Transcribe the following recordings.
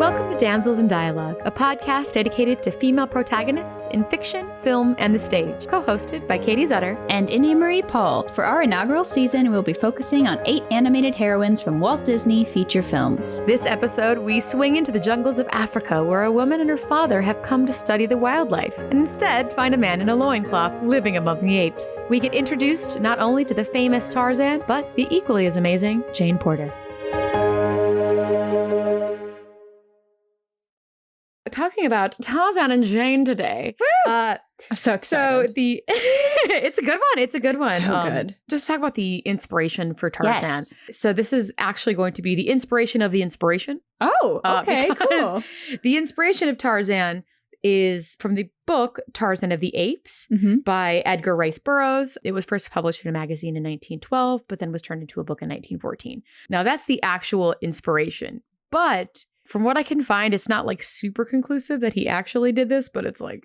Welcome to Damsels in Dialogue, a podcast dedicated to female protagonists in fiction, film, and the stage. Co-hosted by Katie Zutter and India Marie Paul. For our inaugural season, we'll be focusing on 8 animated heroines from Walt Disney feature films. This episode, we swing into the jungles of Africa, where a woman and her father have come to study the wildlife, and instead find a man in a loincloth living among the apes. We get introduced not only to the famous Tarzan, but the equally as amazing Jane Porter. Talking about Tarzan and Jane today. I'm so excited. So it's a good one. It's a good one. So good. Just talk about the inspiration for Tarzan. Yes. So this is actually going to be the inspiration of the inspiration. Oh, okay, cool. The inspiration of Tarzan is from the book Tarzan of the Apes by Edgar Rice Burroughs. It was first published in a magazine in 1912, but then was turned into a book in 1914. Now that's the actual inspiration. But from what I can find, it's not like super conclusive that he actually did this, but it's like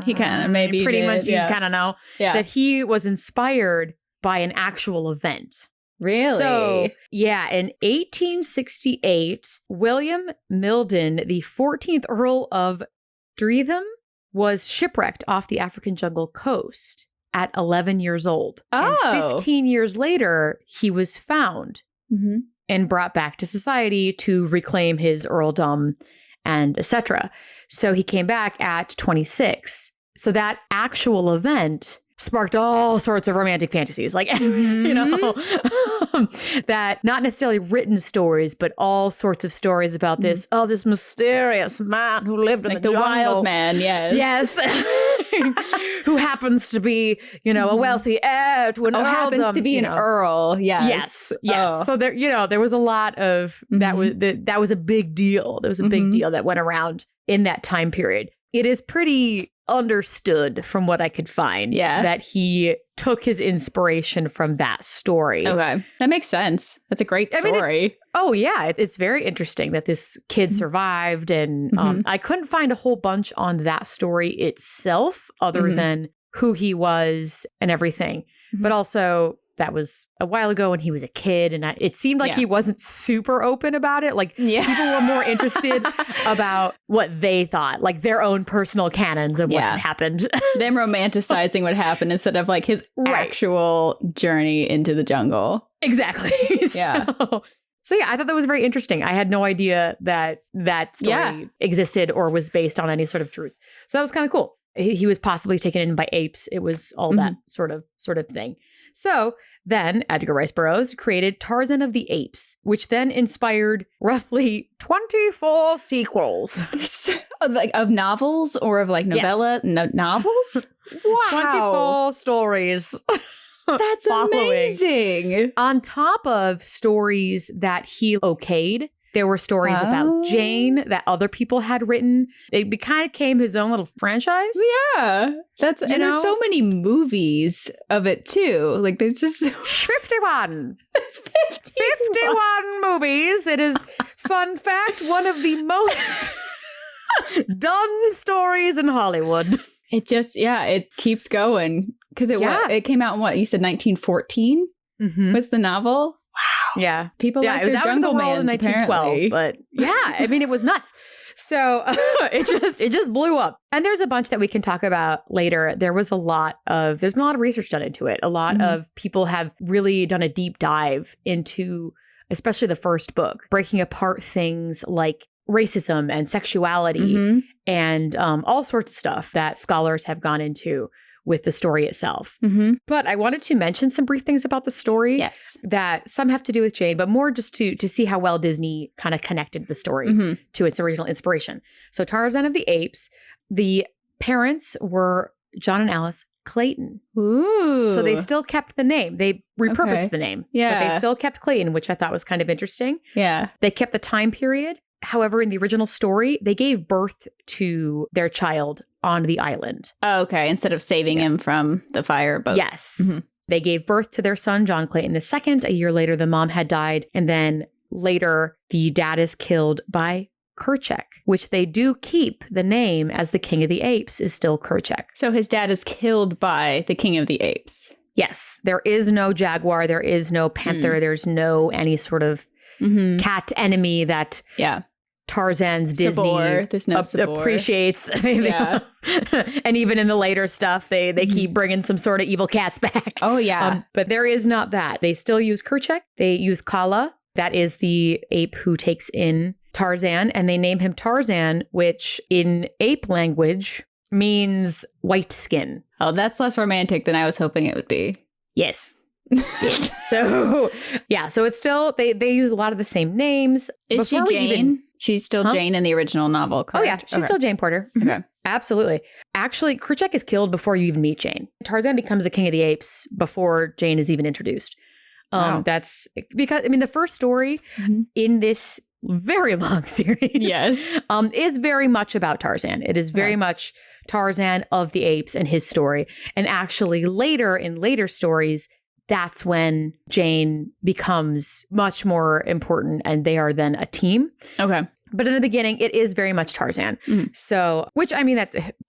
he kind of maybe pretty did, much you kind of know that he was inspired by an actual event. Really? So, yeah, in 1868, William Milden, the 14th Earl of Streatham, was shipwrecked off the African jungle coast at 11 years old. Oh. And 15 years later, he was found. And brought back to society to reclaim his earldom and etc. So he came back at 26. So that actual event sparked all sorts of romantic fantasies, like, you know, that not necessarily written stories, but all sorts of stories about this mysterious man who lived in like the jungle. Wild man, yes. Who happens to be, you know, a wealthy heir to an earldom. Happens to be an earl, yes. Yes. Oh. So there, you know, there was a lot of, that was a big deal. There was a big deal that went around in that time period. It is pretty understood from what I could find that he took his inspiration from that story. Okay. That makes sense. That's a great story. It's very interesting that this kid survived. And I couldn't find a whole bunch on that story itself other than who he was and everything. But also that was a while ago when he was a kid. And it seemed like he wasn't super open about it. Like people were more interested about what they thought, like their own personal canons of what happened. Them romanticizing what happened instead of like his actual journey into the jungle. Exactly. Yeah. So yeah, I thought that was very interesting. I had no idea that that story existed or was based on any sort of truth. So that was kind of cool. He was possibly taken in by apes. It was all that sort of thing. So then Edgar Rice Burroughs created Tarzan of the Apes, which then inspired roughly 24 sequels. Of novels or of like novella novels? Wow. 24 stories. That's amazing. On top of stories that he okayed, there were stories about Jane that other people had written. It kind of became his own little franchise. Yeah. And there's so many movies of it too. Like there's just 51. It's 51 movies. It is, fun fact, one of the most done stories in Hollywood. It just, it keeps going. Because it came out in what? You said 1914 was the novel? Wow. Yeah. People like it was their out jungle in the world mans, in 1912, apparently. but I mean, it was nuts. So it just blew up. And there's a bunch that we can talk about later. There's been a lot of research done into it. A lot of people have really done a deep dive into, especially the first book, breaking apart things like racism and sexuality and all sorts of stuff that scholars have gone into with the story itself. But I wanted to mention some brief things about the story that some have to do with Jane, but more just to see how well Disney kind of connected the story to its original inspiration. So Tarzan of the Apes, the parents were John and Alice Clayton. Ooh. So they still kept the name. They repurposed the name. Yeah. But they still kept Clayton, which I thought was kind of interesting. Yeah. They kept the time period. However, in the original story, they gave birth to their child on the island. Oh, okay. Instead of saving him from the fire boat. Yes. They gave birth to their son, John Clayton II. A year later, the mom had died. And then later, the dad is killed by Kerchak, which they do keep the name as the King of the Apes is still Kerchak. So his dad is killed by the King of the Apes. Yes. There is no jaguar. There is no panther. There's no any sort of cat enemy that Tarzan's Disney appreciates. Yeah. And even in the later stuff, they keep bringing some sort of evil cats back. Oh, yeah. But there is not that. They still use Kerchak. They use Kala. That is the ape who takes in Tarzan. And they name him Tarzan, which in ape language means white skin. Oh, that's less romantic than I was hoping it would be. Yes. Yes. So it's still, they use a lot of the same names. Is she Jane? She's still Jane in the original novel, correct? Oh, yeah. She's still Jane Porter. Okay. Absolutely. Actually, Kerchak is killed before you even meet Jane. Tarzan becomes the king of the apes before Jane is even introduced. Wow. That's because, the first story in this very long series is very much about Tarzan. It is very much Tarzan of the apes and his story. And actually in later stories, that's when Jane becomes much more important and they are then a team. Okay. But in the beginning, it is very much Tarzan. So,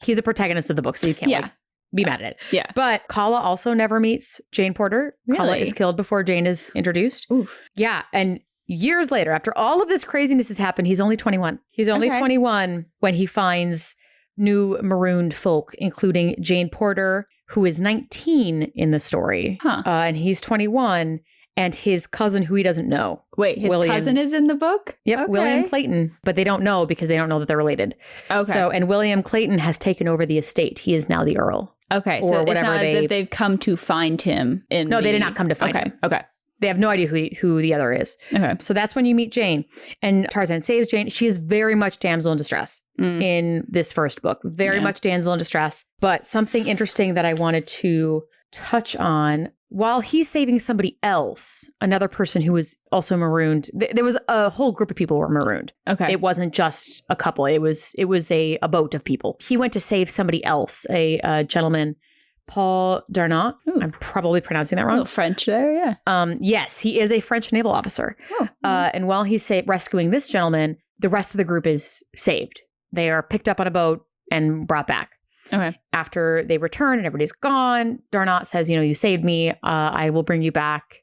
he's a protagonist of the book, so you can't be mad at it. Yeah. But Kala also never meets Jane Porter. Really? Kala is killed before Jane is introduced. Oof. Yeah. And years later, after all of this craziness has happened, he's only 21. He's only 21 when he finds new marooned folk, including Jane Porter, who is 19 in the story. And he's 21. And his cousin, who he doesn't know. Wait, his cousin is in the book? Yep, okay. William Clayton. But they don't know because they don't know that they're related. Okay. And William Clayton has taken over the estate. He is now the Earl. Okay, so it's not as if they've come to find him. They did not come to find him. Okay. They have no idea who the other is. Okay. So that's when you meet Jane. And Tarzan saves Jane. She is very much damsel in distress in this first book. Very much damsel in distress. But something interesting that I wanted to touch on, while he's saving somebody else, another person who was also marooned, there was a whole group of people who were marooned. Okay. It wasn't just a couple. It was a boat of people. He went to save somebody else, a gentleman, Paul Darnot. I'm probably pronouncing that wrong. A little French there, yeah. Yes, he is a French naval officer. And while he's rescuing this gentleman, the rest of the group is saved. They are picked up on a boat and brought back. Okay. After they return and everybody's gone, Darnot says, you saved me. I will bring you back,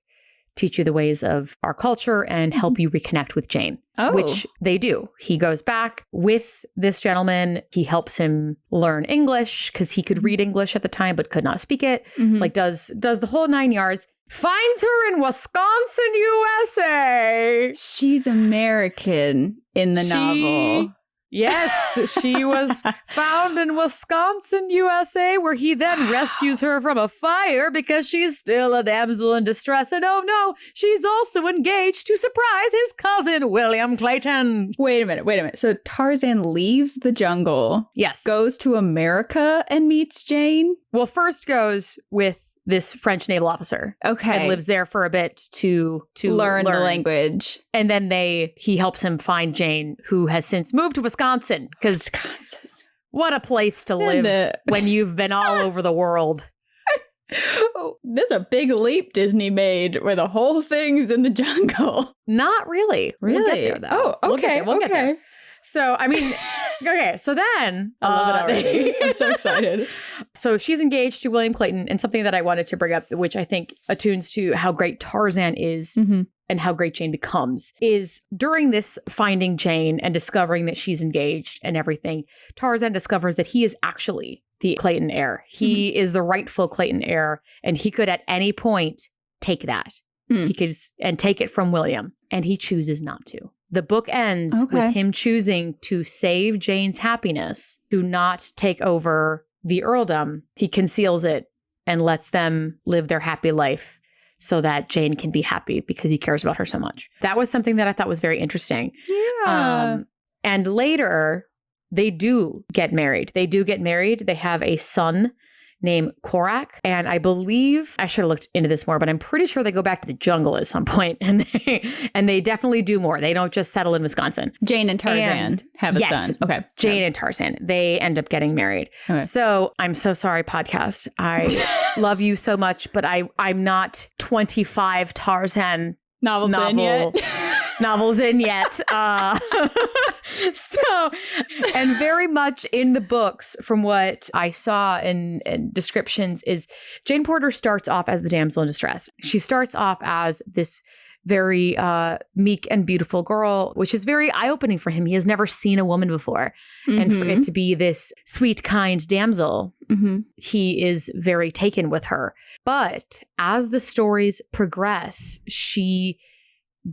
teach you the ways of our culture, and help you reconnect with Jane, which they do. He goes back with this gentleman. He helps him learn English because he could read English at the time but could not speak it. Does the whole 9 yards. Finds her in Wisconsin, USA. She's American in the novel. Yes, she was found in Wisconsin, USA, where he then rescues her from a fire because she's still a damsel in distress. And oh no, she's also engaged to surprise his cousin, William Clayton. Wait a minute. So Tarzan leaves the jungle. Yes. Goes to America and meets Jane? Well, first goes with this French naval officer. Okay. And lives there for a bit to learn the language. And then he helps him find Jane, who has since moved to Wisconsin. Because what a place to live when you've been all over the world. There's a big leap Disney made where the whole thing's in the jungle. Not really. Really? We'll get there, though. Oh, okay. We'll get there. So, okay, so then... I love it already. I'm so excited. So she's engaged to William Clayton, and something that I wanted to bring up, which I think attunes to how great Tarzan is and how great Jane becomes, is during this finding Jane and discovering that she's engaged and everything, Tarzan discovers that he is actually the Clayton heir. He is the rightful Clayton heir, and he could at any point take that. He could and take it from William, and he chooses not to. The book ends with him choosing to save Jane's happiness, to not take over the earldom. He conceals it and lets them live their happy life so that Jane can be happy because he cares about her so much. That was something that I thought was very interesting. Yeah. And later, they do get married. They have a son named Korak. And I believe, I should have looked into this more, but I'm pretty sure they go back to the jungle at some point, and they definitely do more. They don't just settle in Wisconsin. Jane and Tarzan have a son. Okay. Jane and Tarzan, they end up getting married. Okay. So I'm so sorry, podcast. I love you so much, but I'm not 25 Tarzan novels in yet. So, and very much in the books, from what I saw in descriptions, is Jane Porter starts off as the damsel in distress. She starts off as this very meek and beautiful girl, which is very eye-opening for him. He has never seen a woman before. And for it to be this sweet, kind damsel, he is very taken with her. But as the stories progress, she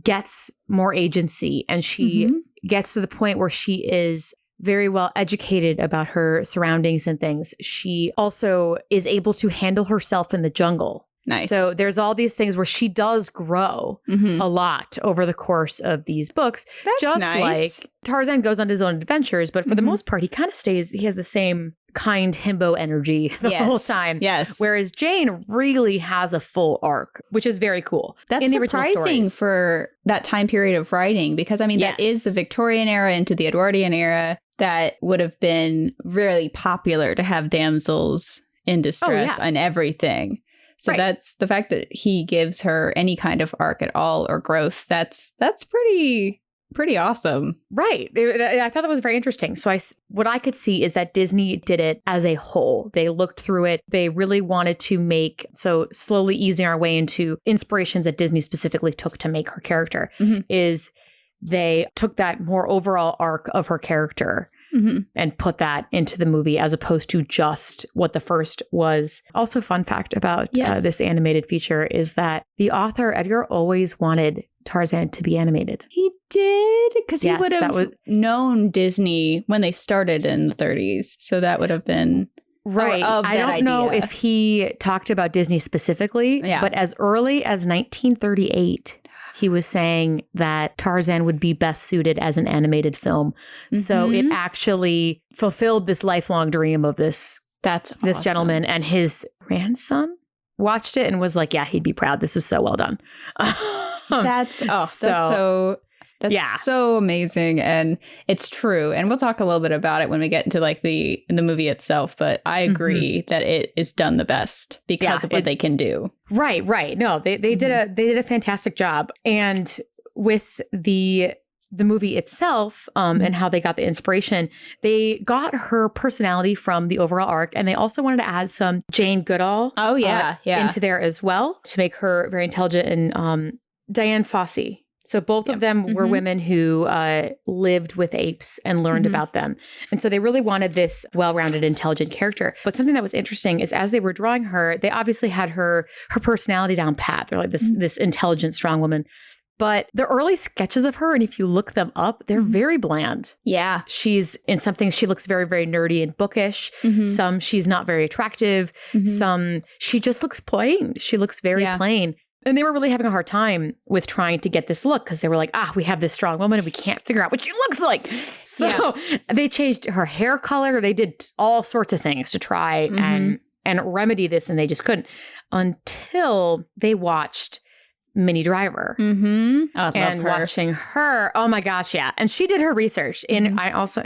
gets more agency, and she gets to the point where she is very well educated about her surroundings and things. She also is able to handle herself in the jungle. Nice. So there's all these things where she does grow a lot over the course of these books. That's just nice. like Tarzan goes on his own adventures, but for the most part, he kind of stays, he has the same kind himbo energy the whole time. Yes. Whereas Jane really has a full arc, which is very cool. That's surprising for that time period of writing, because I mean, that is the Victorian era into the Edwardian era. That would have been really popular to have damsels in distress and everything. So that's the fact that he gives her any kind of arc at all or growth. That's pretty awesome. Right. I thought that was very interesting. So what I could see is that Disney did it as a whole. They looked through it. They really wanted to make, so slowly easing our way into inspirations that Disney specifically took to make her character, is they took that more overall arc of her character and put that into the movie, as opposed to just what the first was. Also, fun fact about this animated feature is that the author, Edgar, always wanted Tarzan to be animated. He did? Because he would have known Disney when they started in the 30s. So that would have been... Right. I don't know if he talked about Disney specifically, but as early as 1938... he was saying that Tarzan would be best suited as an animated film. So it actually fulfilled this lifelong dream of this gentleman, and his grandson watched it and was like, yeah, he'd be proud. This was so well done. That's so amazing. And it's true. And we'll talk a little bit about it when we get into like the movie itself. But I agree that it is done the best because of what they can do. Right. No, they did a fantastic job. And with the movie itself and how they got the inspiration, they got her personality from the overall arc. And they also wanted to add some Jane Goodall into there as well to make her very intelligent, and Diane Fossey. So both of them were women who lived with apes and learned about them. And so they really wanted this well-rounded, intelligent character. But something that was interesting is as they were drawing her, they obviously had her personality down pat. They're like this intelligent, strong woman. But the early sketches of her, and if you look them up, they're very bland. Yeah. She's, in some things, she looks very, very nerdy and bookish. Some, she's not very attractive. Some, she just looks plain. She looks very plain. And they were really having a hard time with trying to get this look, because they were like, we have this strong woman and we can't figure out what she looks like. So they changed her hair color. They did all sorts of things to try and remedy this, and they just couldn't, until they watched Minnie Driver. And watching her, oh my gosh, yeah. And she did her research. I also,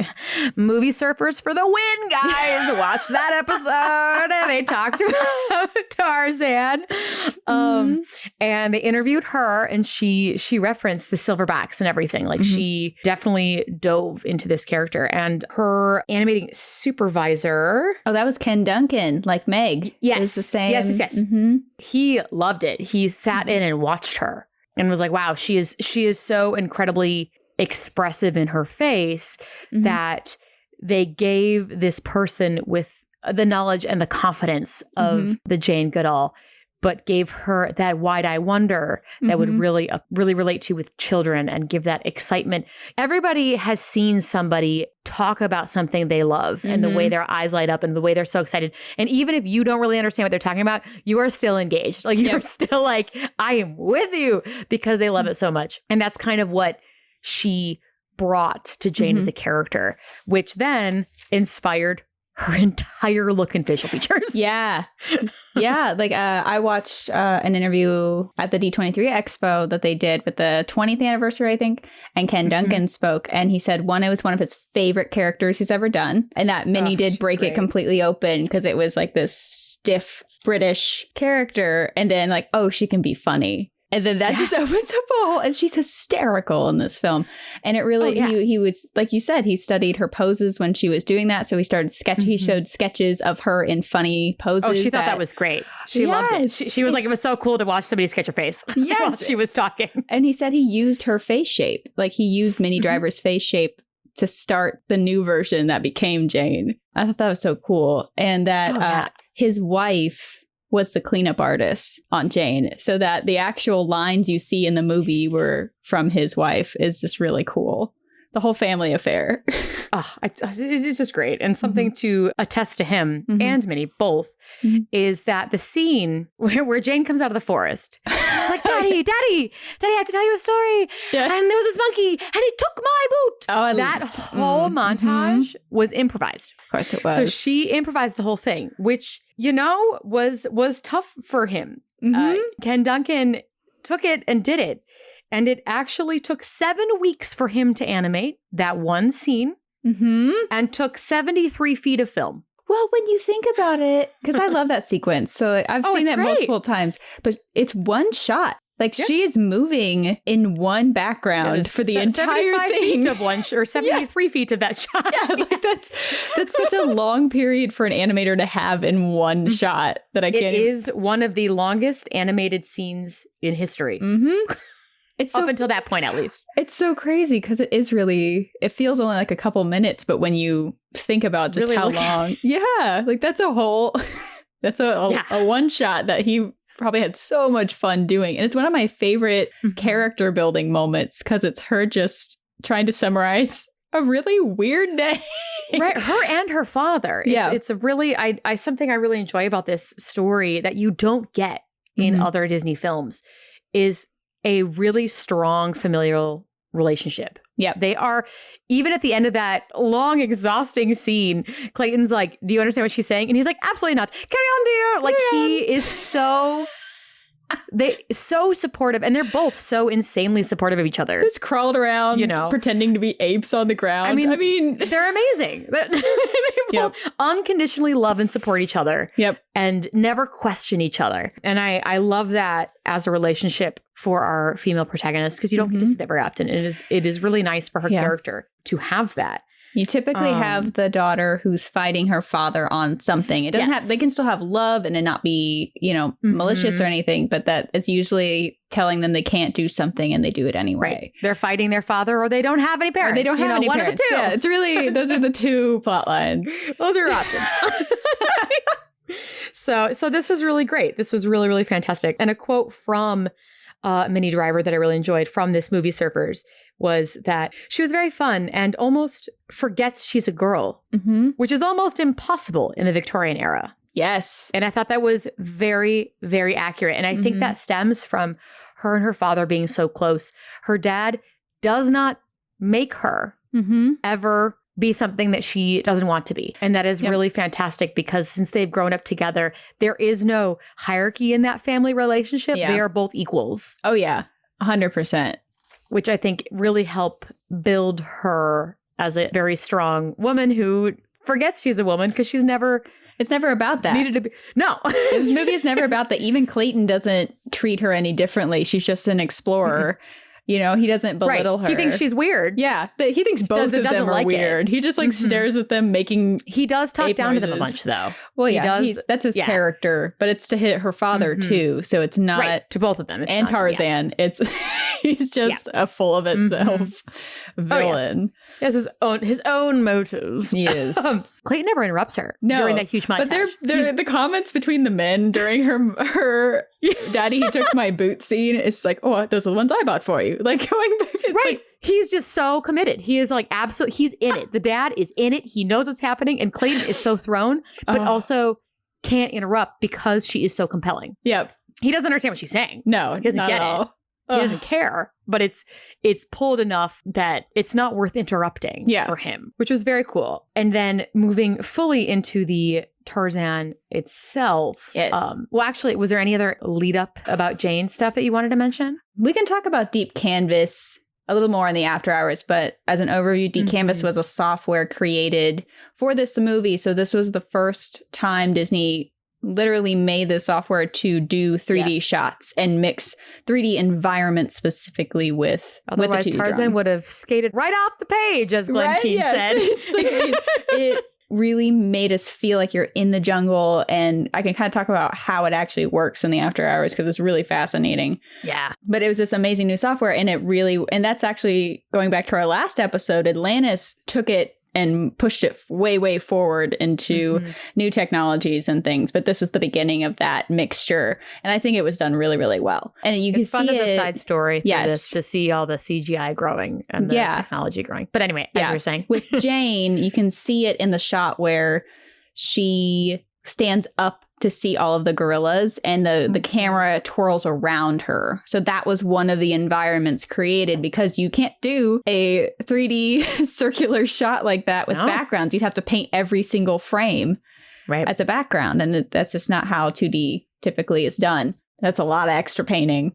Movie Surfers for the Win, guys. Watch that episode. And they talked about Tarzan. And they interviewed her, and she referenced the silverbacks and everything. Like she definitely dove into this character. And her animating supervisor. Oh, that was Ken Duncan, like Meg. Yes. It was the same. Yes. He loved it. He sat in and watched her and was like, wow, she is so incredibly expressive in her face that they gave this person with the knowledge and the confidence of the Jane Goodall, but gave her that wide-eye wonder that would really relate to with children and give that excitement. Everybody has seen somebody talk about something they love and the way their eyes light up and the way they're so excited. And even if you don't really understand what they're talking about, you are still engaged. Like you're still like, I am with you, because they love it so much. And that's kind of what she brought to Jane as a character, which then inspired her entire look and facial features. Yeah. Like I watched an interview at the D23 Expo that they did with the 20th anniversary, I think. And Ken Duncan spoke, and he said it was one of his favorite characters he's ever done. And that Minnie did break it completely open, because it was like this stiff British character. And then like, she can be funny. And then that just opens up a whole, and she's hysterical in this film. And it really, he was, like you said, he studied her poses when she was doing that. So he started he showed sketches of her in funny poses. Oh, she thought that was great. She loved it. She was like, it was so cool to watch somebody sketch her face while she was talking. And he said he used her face shape. Like he used Minnie Driver's face shape to start the new version that became Jane. I thought that was so cool. And that his wife was the cleanup artist on Jane, so that the actual lines you see in the movie were from his wife is just really cool. The whole family affair. It's just great. And something to attest to him and Minnie both is that the scene where Jane comes out of the forest, she's like, Daddy, I have to tell you a story. Yeah. And there was this monkey and he took my boot. That whole montage was improvised. Of course it was. So she improvised the whole thing, which, was tough for him. Ken Duncan took it and did it. And it actually took 7 weeks for him to animate that one scene and took 73 feet of film. Well, when you think about it, because I love that sequence. So I've seen that multiple times, but it's one shot. Like she is moving in one background for the entire thing. Feet of one, or 73 feet of that shot. Yeah, like that's such a long period for an animator to have in one shot that I can't. It is one of the longest animated scenes in history. It's up until that point, at least. It's so crazy because it feels only like a couple minutes, but when you think about just how long, like that's a one shot that he probably had so much fun doing. And it's one of my favorite character building moments because it's her just trying to summarize a really weird day. Right, her and her father. It's a really, something I really enjoy about this story that you don't get in other Disney films is a really strong familial relationship. Yeah. They are, even at the end of that long, exhausting scene, Clayton's like, do you understand what she's saying? And he's like, absolutely not. Carry on, dear. Like, he is so supportive. And they're both so insanely supportive of each other. Just crawled around, pretending to be apes on the ground. I mean they're amazing. They both unconditionally love and support each other. Yep. And never question each other. And I love that as a relationship for our female protagonists, because you don't get to see that very often. It is really nice for her character to have that. You typically have the daughter who's fighting her father on something. It doesn't have, they can still have love and it not be, malicious or anything, but that it's usually telling them they can't do something and they do it anyway. Right. They're fighting their father or they don't have any parents. Or they don't have any parents. Of the two. Yeah, it's really, those are the two plot lines. Those are your options. So this was really great. This was really, really fantastic. And a quote from Minnie Driver that I really enjoyed from this movie Surfers was that she was very fun and almost forgets she's a girl, which is almost impossible in the Victorian era. Yes. And I thought that was very, very accurate. And I think that stems from her and her father being so close. Her dad does not make her ever be something that she doesn't want to be. And that is really fantastic because since they've grown up together, there is no hierarchy in that family relationship. Yeah. They are both equals. Oh, yeah. 100%. Which I think really help build her as a very strong woman who forgets she's a woman because she's never... It's never about that. Needed to be. No. This movie is never about that. Even Clayton doesn't treat her any differently. She's just an explorer. He doesn't belittle her. He thinks she's weird. Yeah. He thinks both of them are weird. He just stares at them making He does talk down to them a bunch, though. Well, yeah. That's his character. But it's to hit her father, too. So it's not... Right. To both of them. And Tarzan. It's... He's just a full of itself villain. He has his own motives. He is. Clayton never interrupts her during that huge montage. But they're the comments between the men during her daddy, he took my boot scene. It's like, oh, those are the ones I bought for you. Like going back. Right. He's just so committed. He is like absolutely, he's in it. The dad is in it. He knows what's happening. And Clayton is so thrown, but also can't interrupt because she is so compelling. Yep. He doesn't understand what she's saying. No, he doesn't get it. He doesn't care, but it's pulled enough that it's not worth interrupting for him, which was very cool. And then moving fully into the Tarzan itself. Yes. Well, actually, was there any other lead up about Jane stuff that you wanted to mention? We can talk about Deep Canvas a little more in the after hours, but as an overview, Deep Canvas was a software created for this movie. So this was the first time Disney literally made the software to do 3D shots and mix 3D environments specifically with Otherwise, the 2D Tarzan drawing. would have skated right off the page, as Glenn Keane said. It's like, it really made us feel like you're in the jungle, and I can kind of talk about how it actually works in the after hours because it's really fascinating. Yeah. But it was this amazing new software, and that's actually going back to our last episode. Atlantis took it and pushed it way, way forward into new technologies and things. But this was the beginning of that mixture. And I think it was done really, really well. And you can see fun as it, a side story through this to see all the CGI growing and the technology growing. But anyway, as you were saying. With Jane, you can see it in the shot where she stands up to see all of the gorillas and the camera twirls around her. So that was one of the environments created because you can't do a 3D circular shot like that with backgrounds. You'd have to paint every single frame as a background. And that's just not how 2D typically is done. That's a lot of extra painting.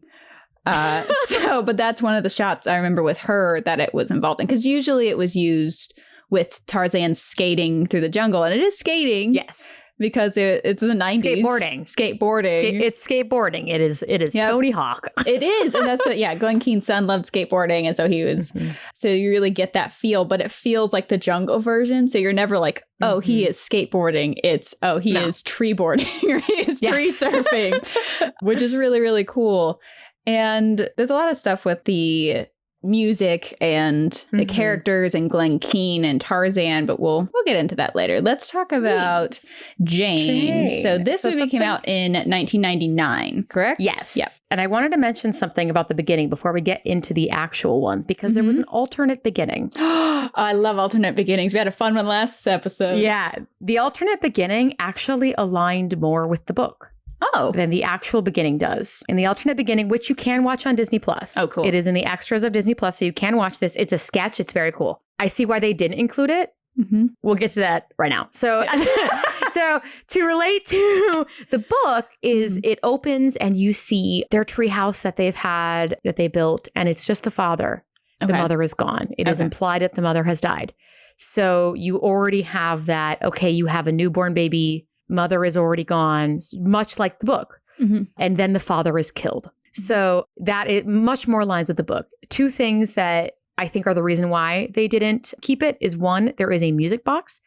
But that's one of the shots I remember with her that it was involved in. Because usually it was used with Tarzan skating through the jungle. And it is skating. Yes. Because it's the 90s. Skateboarding. It's skateboarding. It is Tony Hawk. It is. And that's what, Glenn Keane's son loved skateboarding. And so he was, so you really get that feel, but it feels like the jungle version. So you're never like, oh, he is skateboarding. It's, he is tree boarding or he is tree surfing, which is really, really cool. And there's a lot of stuff with the music and the characters and Glenn Keane and Tarzan, but we'll get into that later. Let's talk about Jane. So this movie came out in 1999, correct? Yes. Yep. And I wanted to mention something about the beginning before we get into the actual one, because there was an alternate beginning. I love alternate beginnings. We had a fun one last episode. Yeah. The alternate beginning actually aligned more with the book. Than the actual beginning does. In the alternate beginning, which you can watch on Disney Plus. Oh, cool. It is in the extras of Disney Plus, so you can watch this. It's a sketch. It's very cool. I see why they didn't include it. We'll get to that right now. So, so to relate to the book is it opens and you see their treehouse that they built, and it's just the father. The mother is gone. It is implied that the mother has died. So you already have that. Okay, you have a newborn baby. Mother is already gone, much like the book. And then the father is killed. So that it much more aligns with the book. Two things that I think are the reason why they didn't keep it is, one, there is a music box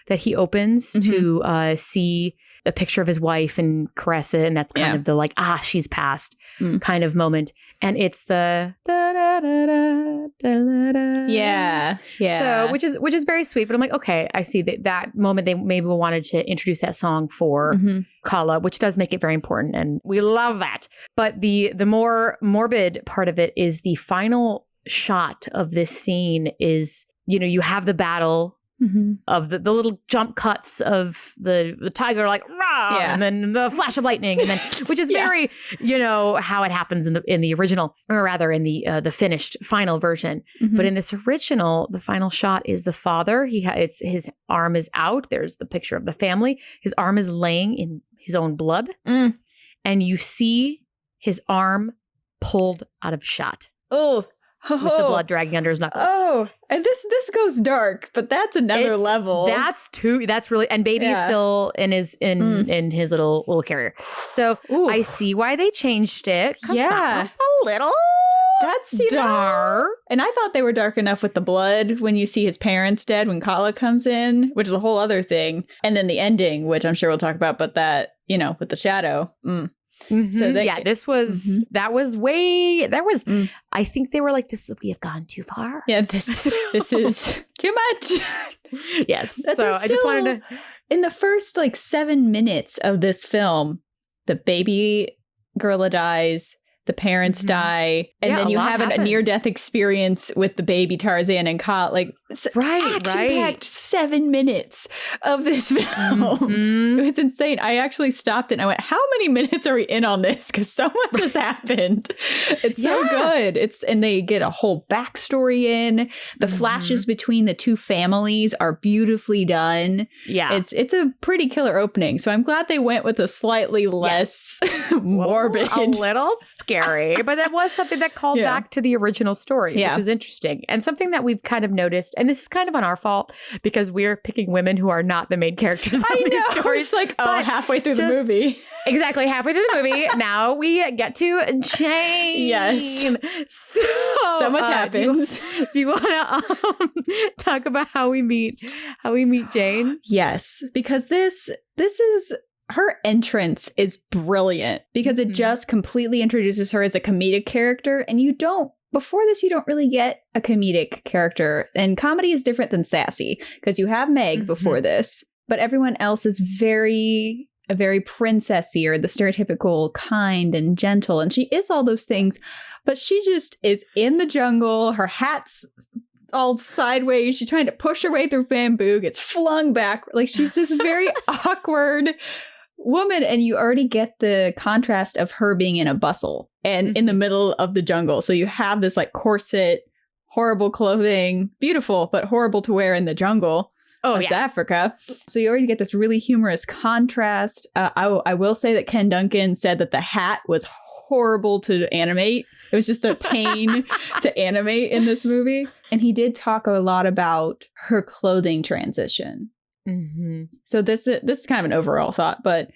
that he opens to see a picture of his wife and caress it. And that's kind of the like, she's passed kind of moment. And it's the da da da da da da. Yeah. So which is very sweet. But I'm like, okay, I see that moment they maybe wanted to introduce that song for Kala, which does make it very important. And we love that. But the more morbid part of it is the final shot of this scene is, you have the battle of the little jump cuts of the tiger, like rah, and then the flash of lightning, and then which is very how it happens in the original, or rather in the finished final version. But in this original, the final shot is the father. His arm is out. There's the picture of the family. His arm is laying in his own blood, and you see his arm pulled out of shot. With the blood dragging under his knuckles. And this goes dark, but that's another level. That's really, and baby is still in his little carrier. So I see why they changed it. Yeah, a little. That's dark. And I thought they were dark enough with the blood when you see his parents dead when Kala comes in, which is a whole other thing. And then the ending, which I'm sure we'll talk about, but that with the shadow. So this was I think they were like, we have gone too far. Yeah, this is too much. Yes. So I just wanted to, in the first 7 minutes of this film, the baby gorilla dies, the parents die, and then you have a near-death experience with the baby Tarzan and Kala. Action-packed 7 minutes of this film. It's insane. I actually stopped it and I went, how many minutes are we in on this? Because so much has happened. It's so good. And they get a whole backstory in. The flashes between the two families are beautifully done. Yeah. It's a pretty killer opening. So I'm glad they went with a slightly less morbid. A little scary. scary, but that was something that called back to the original story, which was interesting. And something that we've kind of noticed, and this is kind of on our fault because we're picking women who are not the main characters of these stories. It's like, halfway through the movie. Exactly, halfway through the movie. Now we get to Jane. Yes. So much happens. Do you want to talk about how we meet Jane? Yes, because this is her entrance is brilliant because it just completely introduces her as a comedic character, and before this you don't really get a comedic character, and comedy is different than sassy because you have Meg before this, but everyone else is very princessy or the stereotypical kind and gentle, and she is all those things, but she just is in the jungle, her hat's all sideways, she's trying to push her way through bamboo, gets flung back, like she's this very awkward woman, and you already get the contrast of her being in a bustle and in the middle of the jungle. So you have this like corset, horrible clothing, beautiful but horrible to wear in the jungle of Africa. So you already get this really humorous contrast. I will say that Ken Duncan said that the hat was horrible to animate. It was just a pain to animate in this movie. And he did talk a lot about her clothing transition. So this is kind of an overall thought, but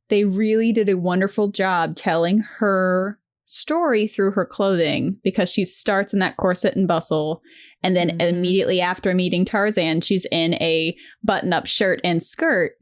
they really did a wonderful job telling her story through her clothing, because she starts in that corset and bustle, and then immediately after meeting Tarzan, she's in a button-up shirt and skirt.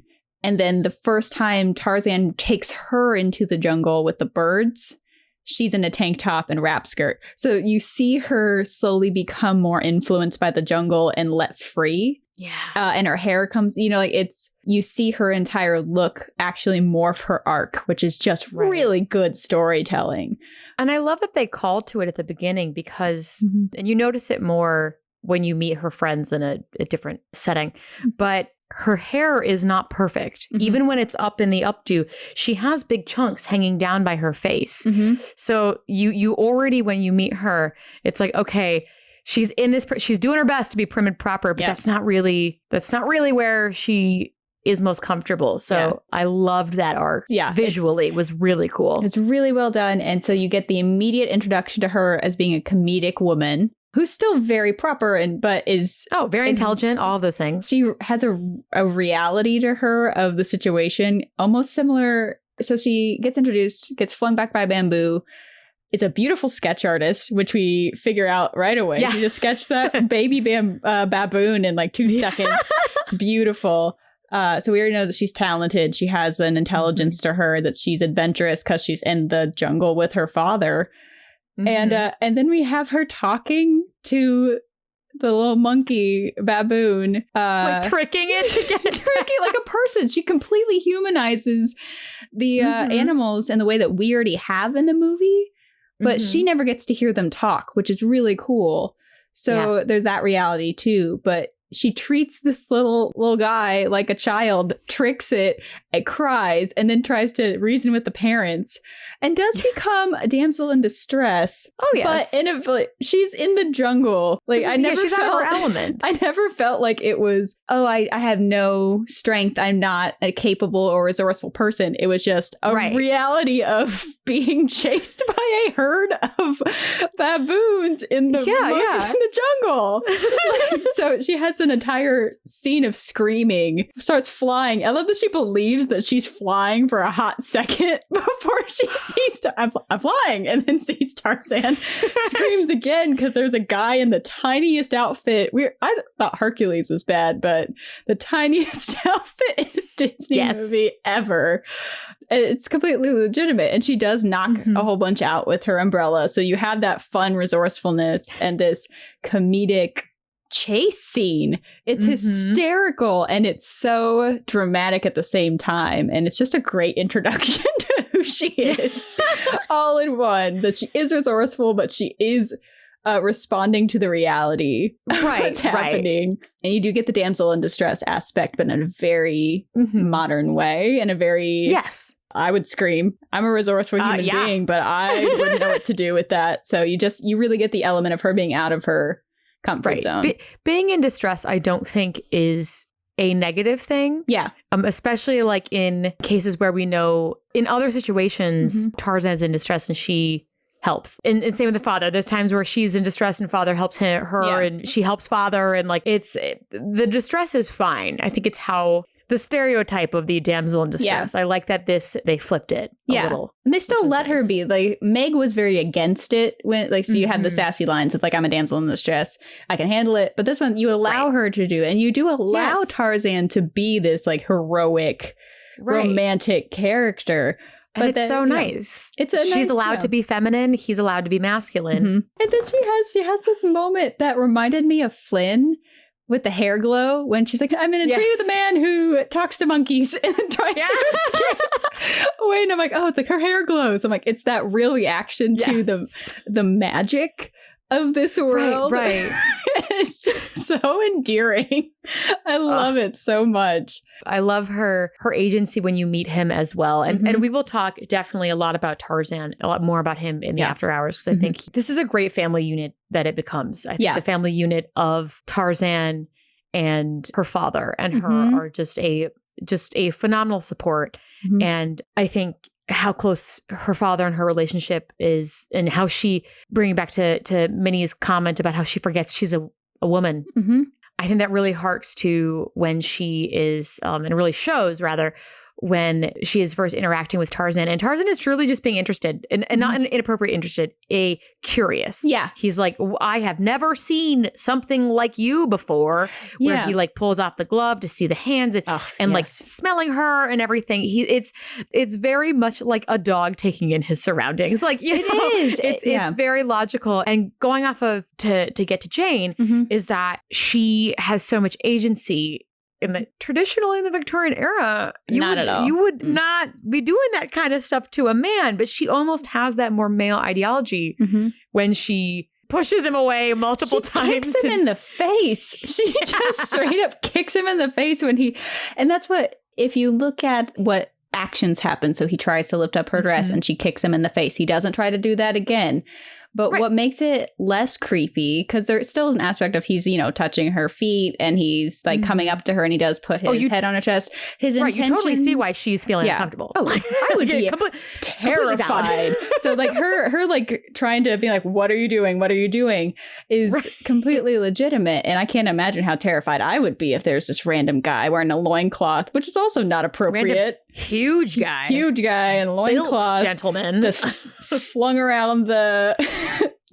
And then the first time Tarzan takes her into the jungle with the birds, she's in a tank top and wrap skirt. So you see her slowly become more influenced by the jungle and let free. Yeah. And her hair comes, you see her entire look actually morph her arc, which is just really good storytelling. And I love that they called to it at the beginning because, and you notice it more when you meet her friends in a different setting, but her hair is not perfect. Even when it's up in the updo, she has big chunks hanging down by her face. So you already, when you meet her, it's like, okay, she's in this, she's doing her best to be prim and proper, but that's not really where she is most comfortable. So I loved that arc. Yeah. Visually, it was really cool. It's really well done. And so you get the immediate introduction to her as being a comedic woman who's still very proper but is very intelligent, all of those things. She has a reality to her of the situation, almost similar. So she gets introduced, gets flung back by bamboo, is a beautiful sketch artist, which we figure out right away. She just sketched that baby baboon in like 2 seconds. It's beautiful. So we already know that she's talented. She has an intelligence to her, that she's adventurous because she's in the jungle with her father. And then we have her talking to the little monkey baboon, like tricking it to get tricky like a person. She completely humanizes the animals in the way that we already have in the movie, but she never gets to hear them talk, which is really cool. So there's that reality too. But she treats this little guy like a child, tricks it cries, and then tries to reason with the parents, and does become a damsel in distress. Oh yes, but she's in the jungle. Like she's out of her element. I never felt like it was, I have no strength, I'm not a capable or resourceful person. It was just a reality of being chased by a herd of baboons in the in the jungle. So she has an entire scene of screaming, starts flying. I love that she believes that she's flying for a hot second before she sees I'm flying, and then sees Tarzan, screams again because there's a guy in the tiniest outfit. I thought Hercules was bad, but the tiniest outfit in a Disney movie ever. It's completely legitimate, and she does knock a whole bunch out with her umbrella. So you have that fun resourcefulness and this comedic chase scene. It's hysterical, and it's so dramatic at the same time, and it's just a great introduction to who she is. All in one, that she is resourceful, but she is responding to the reality that's happening. And you do get the damsel in distress aspect, but in a very modern way, and a very I would scream. I'm a resourceful human being, but I wouldn't know what to do with that. So you really get the element of her being out of her comfort zone. Being in distress, I don't think is a negative thing. Yeah. Especially like in cases where we know in other situations, Tarzan's in distress and she helps. And same with the father. There's times where she's in distress and father helps her and she helps father. And like, the distress is fine. I think it's how the stereotype of the damsel in distress. I like that they flipped it a little. And they still let her be. Like, Meg was very against it when, like, so you had the sassy lines of like, I'm a damsel in distress, I can handle it. But this one, you allow her to do it. And you do allow Tarzan to be this like heroic, romantic character. But it's so nice. She's allowed to be feminine. He's allowed to be masculine. And then she has this moment that reminded me of Flynn with the hair glow when she's like, I'm in a tree with a man who talks to monkeys and tries to escape away. And I'm like, oh, it's like her hair glows. I'm like, it's that real reaction to the magic of this world. Right. It's just so endearing. I love it so much. I love her agency when you meet him as well. And we will talk definitely a lot about Tarzan, a lot more about him in the after hours, because I think this is a great family unit that it becomes. I think the family unit of Tarzan and her father and her are just a phenomenal support. And I think how close her father and her relationship is, and how she, bringing back to Minnie's comment about how she forgets she's a woman. I think that really harks to when she is, and really shows rather, when she is first interacting with Tarzan. And Tarzan is truly just being interested, and not an inappropriate interested, curious. Yeah. He's like, I have never seen something like you before, where he like pulls off the glove to see the hands and like smelling her and everything. It's very much like a dog taking in his surroundings. Like, it's very logical. And going off of to get to Jane is that she has so much agency. Traditionally in the Victorian era, you would not be doing that kind of stuff to a man, but she almost has that more male ideology when she pushes him away multiple times. Kicks him in the face. She just straight up kicks him in the face and that's what, if you look at what actions happen, so he tries to lift up her dress and she kicks him in the face. He doesn't try to do that again. But what makes it less creepy, because there still is an aspect of he's, touching her feet and he's like coming up to her and he does put his head on her chest. His intentions. You totally see why she's feeling uncomfortable. Oh, I would be terrified. So like her like trying to be like, what are you doing? What are you doing? Is completely legitimate. And I can't imagine how terrified I would be if there's this random guy wearing a loincloth, which is also not appropriate. Huge guy in a loincloth. Gentleman. Just flung around the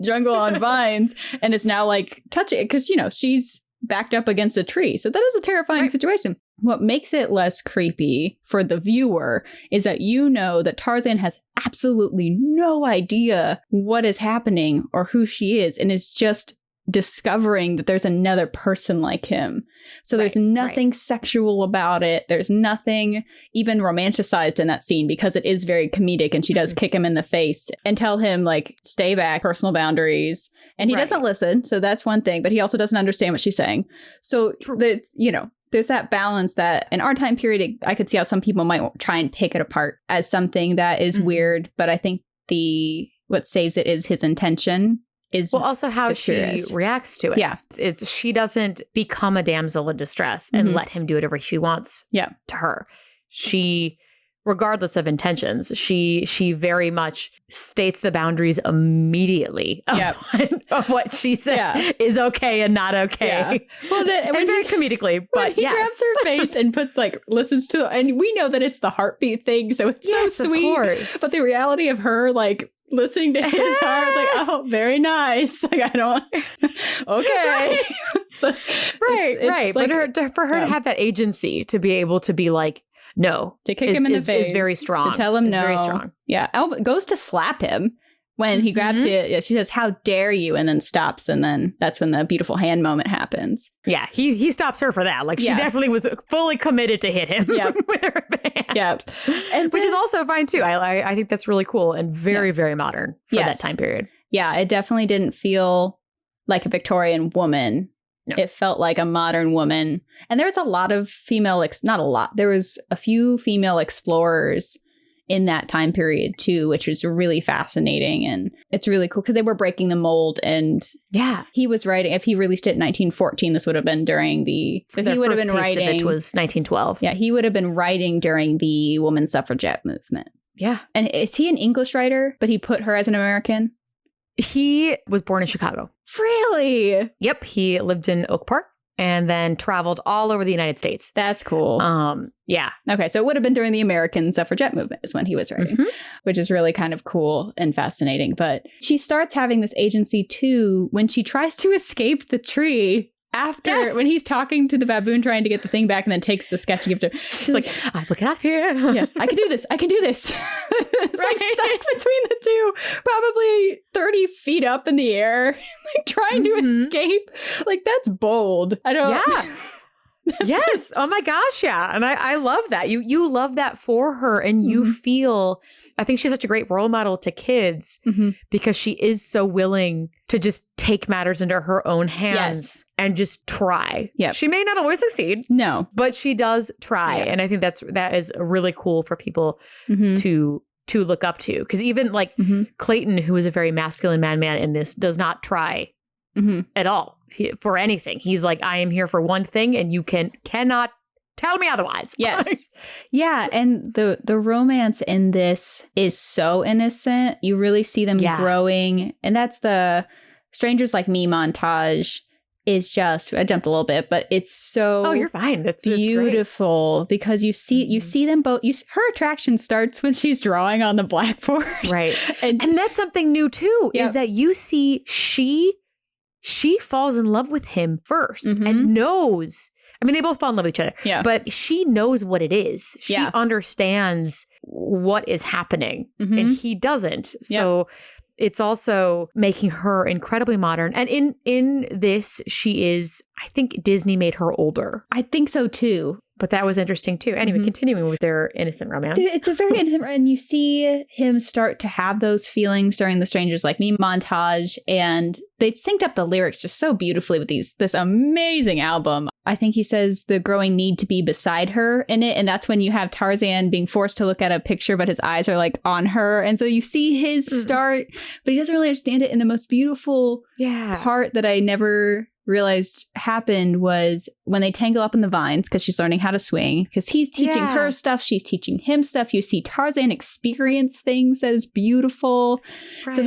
jungle on vines and is now like touching it because, she's backed up against a tree. So that is a terrifying situation. What makes it less creepy for the viewer is that that Tarzan has absolutely no idea what is happening or who she is, and is just discovering that there's another person like him. So there's nothing sexual about it. There's nothing even romanticized in that scene, because it is very comedic, and she does kick him in the face and tell him like, stay back, personal boundaries. And he doesn't listen. So that's one thing, but he also doesn't understand what she's saying. So there's that balance that in our time period, I could see how some people might try and pick it apart as something that is weird. But I think what saves it is his intention. Also how she reacts to it. Yeah. She doesn't become a damsel in distress and let him do whatever she wants to her. She, regardless of intentions, she very much states the boundaries immediately of what she said is okay and not okay. Yeah. Well, and very comedically, but he grabs her face and listens to, and we know that it's the heartbeat thing, so it's so sweet. Of course. But the reality of her, like, listening to his heart, like, oh, very nice. Like, I don't. Okay. Right. Like, but for her to have that agency to be able to be like, no, to kick him in the face is very strong. To tell him no, very strong. Yeah. Elba goes to slap him when he grabs it. She says, "How dare you?" and then stops, and then that's when the beautiful hand moment happens. Yeah, he stops her for that. Like, she definitely was fully committed to hit him with her hand. Yeah, and which is also fine too. I think that's really cool and very very modern for that time period. Yeah, it definitely didn't feel like a Victorian woman. No. It felt like a modern woman. And there's a lot of not a lot. There was a few female explorers in that time period too, which was really fascinating. And it's really cool because they were breaking the mold. And he was writing, if he released it in 1914, this would have been during he would have been writing. It was 1912. Yeah, he would have been writing during the women's suffragette movement. Yeah. And is he an English writer, but he put her as an American? He was born in Chicago. Really? Yep. He lived in Oak Park and then traveled all over the United States. That's cool. Yeah. Okay, so it would have been during the American suffragette movement is when he was writing, which is really kind of cool and fascinating. But she starts having this agency too when she tries to escape the tree after when he's talking to the baboon trying to get the thing back and then takes the sketch gift. She's like, I'm looking out here. Yeah, I can do this. I can do this. It's like stuck between the two, probably 30 feet up in the air, like trying to escape. Like, that's bold. I don't. Yeah. Yes. Oh my gosh. Yeah. And I love that. You love that for her. And you feel, I think she's such a great role model to kids because she is so willing to just take matters into her own hands and just try. Yep. She may not always succeed. No. But she does try. Yep. And I think that is really cool for people to look up to. Because even like Clayton, who is a very masculine man in this, does not try at all for anything. He's like, I am here for one thing and you cannot tell me otherwise. Yes. Yeah. And the romance in this is so innocent. You really see them growing. And that's the Strangers Like Me montage is just, I jumped a little bit, but it's so Oh, you're fine. It's beautiful because you see them both. Her attraction starts when she's drawing on the blackboard. Right. And that's something new too, is that you see she falls in love with him first and knows. I mean, they both fall in love with each other. Yeah. But she knows what it is. She understands what is happening and he doesn't. So it's also making her incredibly modern. And in this, she is, I think Disney made her older. I think so too. But that was interesting too. Anyway, continuing with their innocent romance. It's a very innocent, and you see him start to have those feelings during the Strangers Like Me montage, and they synced up the lyrics just so beautifully with this amazing album. I think he says the growing need to be beside her in it, and that's when you have Tarzan being forced to look at a picture, but his eyes are like on her, and so you see his start, but he doesn't really understand it. In the most beautiful part that I never realized happened was when they tangle up in the vines because she's learning how to swing, because he's teaching her stuff, she's teaching him stuff. You see Tarzan experience things that is beautiful. Right. So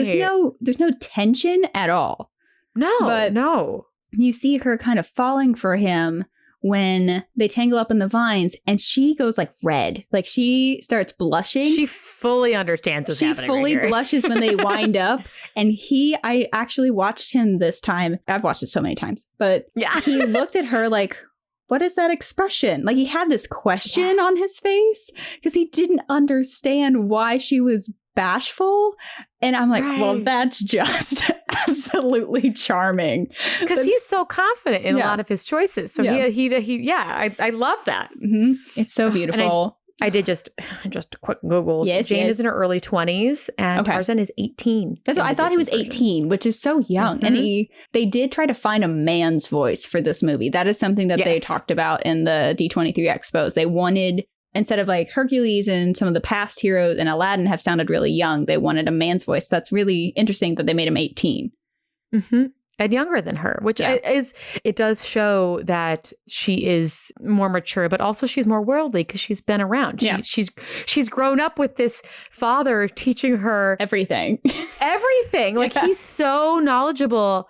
there's no tension at all. No. You see her kind of falling for him when they tangle up in the vines, and she goes like red. Like she starts blushing. She fully understands what's happening. She fully right blushes when they wind up. And I actually watched him this time. I've watched it so many times, but he looked at her like, what is that expression? Like he had this question on his face because he didn't understand why she was bashful. And I'm like, well, that's just absolutely charming. Because he's so confident in a lot of his choices. So I love that. It's so beautiful. I did just quick Googles. Jane is in her early 20s and Tarzan is 18. That's what I thought. He was 18, which is so young. And they did try to find a man's voice for this movie. That is something that they talked about in the D23 Expos. They wanted, instead of like Hercules and some of the past heroes and Aladdin have sounded really young, they wanted a man's voice. That's really interesting that they made him 18. And younger than her, which it does show that she is more mature, but also she's more worldly because she's been around. She's grown up with this father teaching her everything. Like he's so knowledgeable.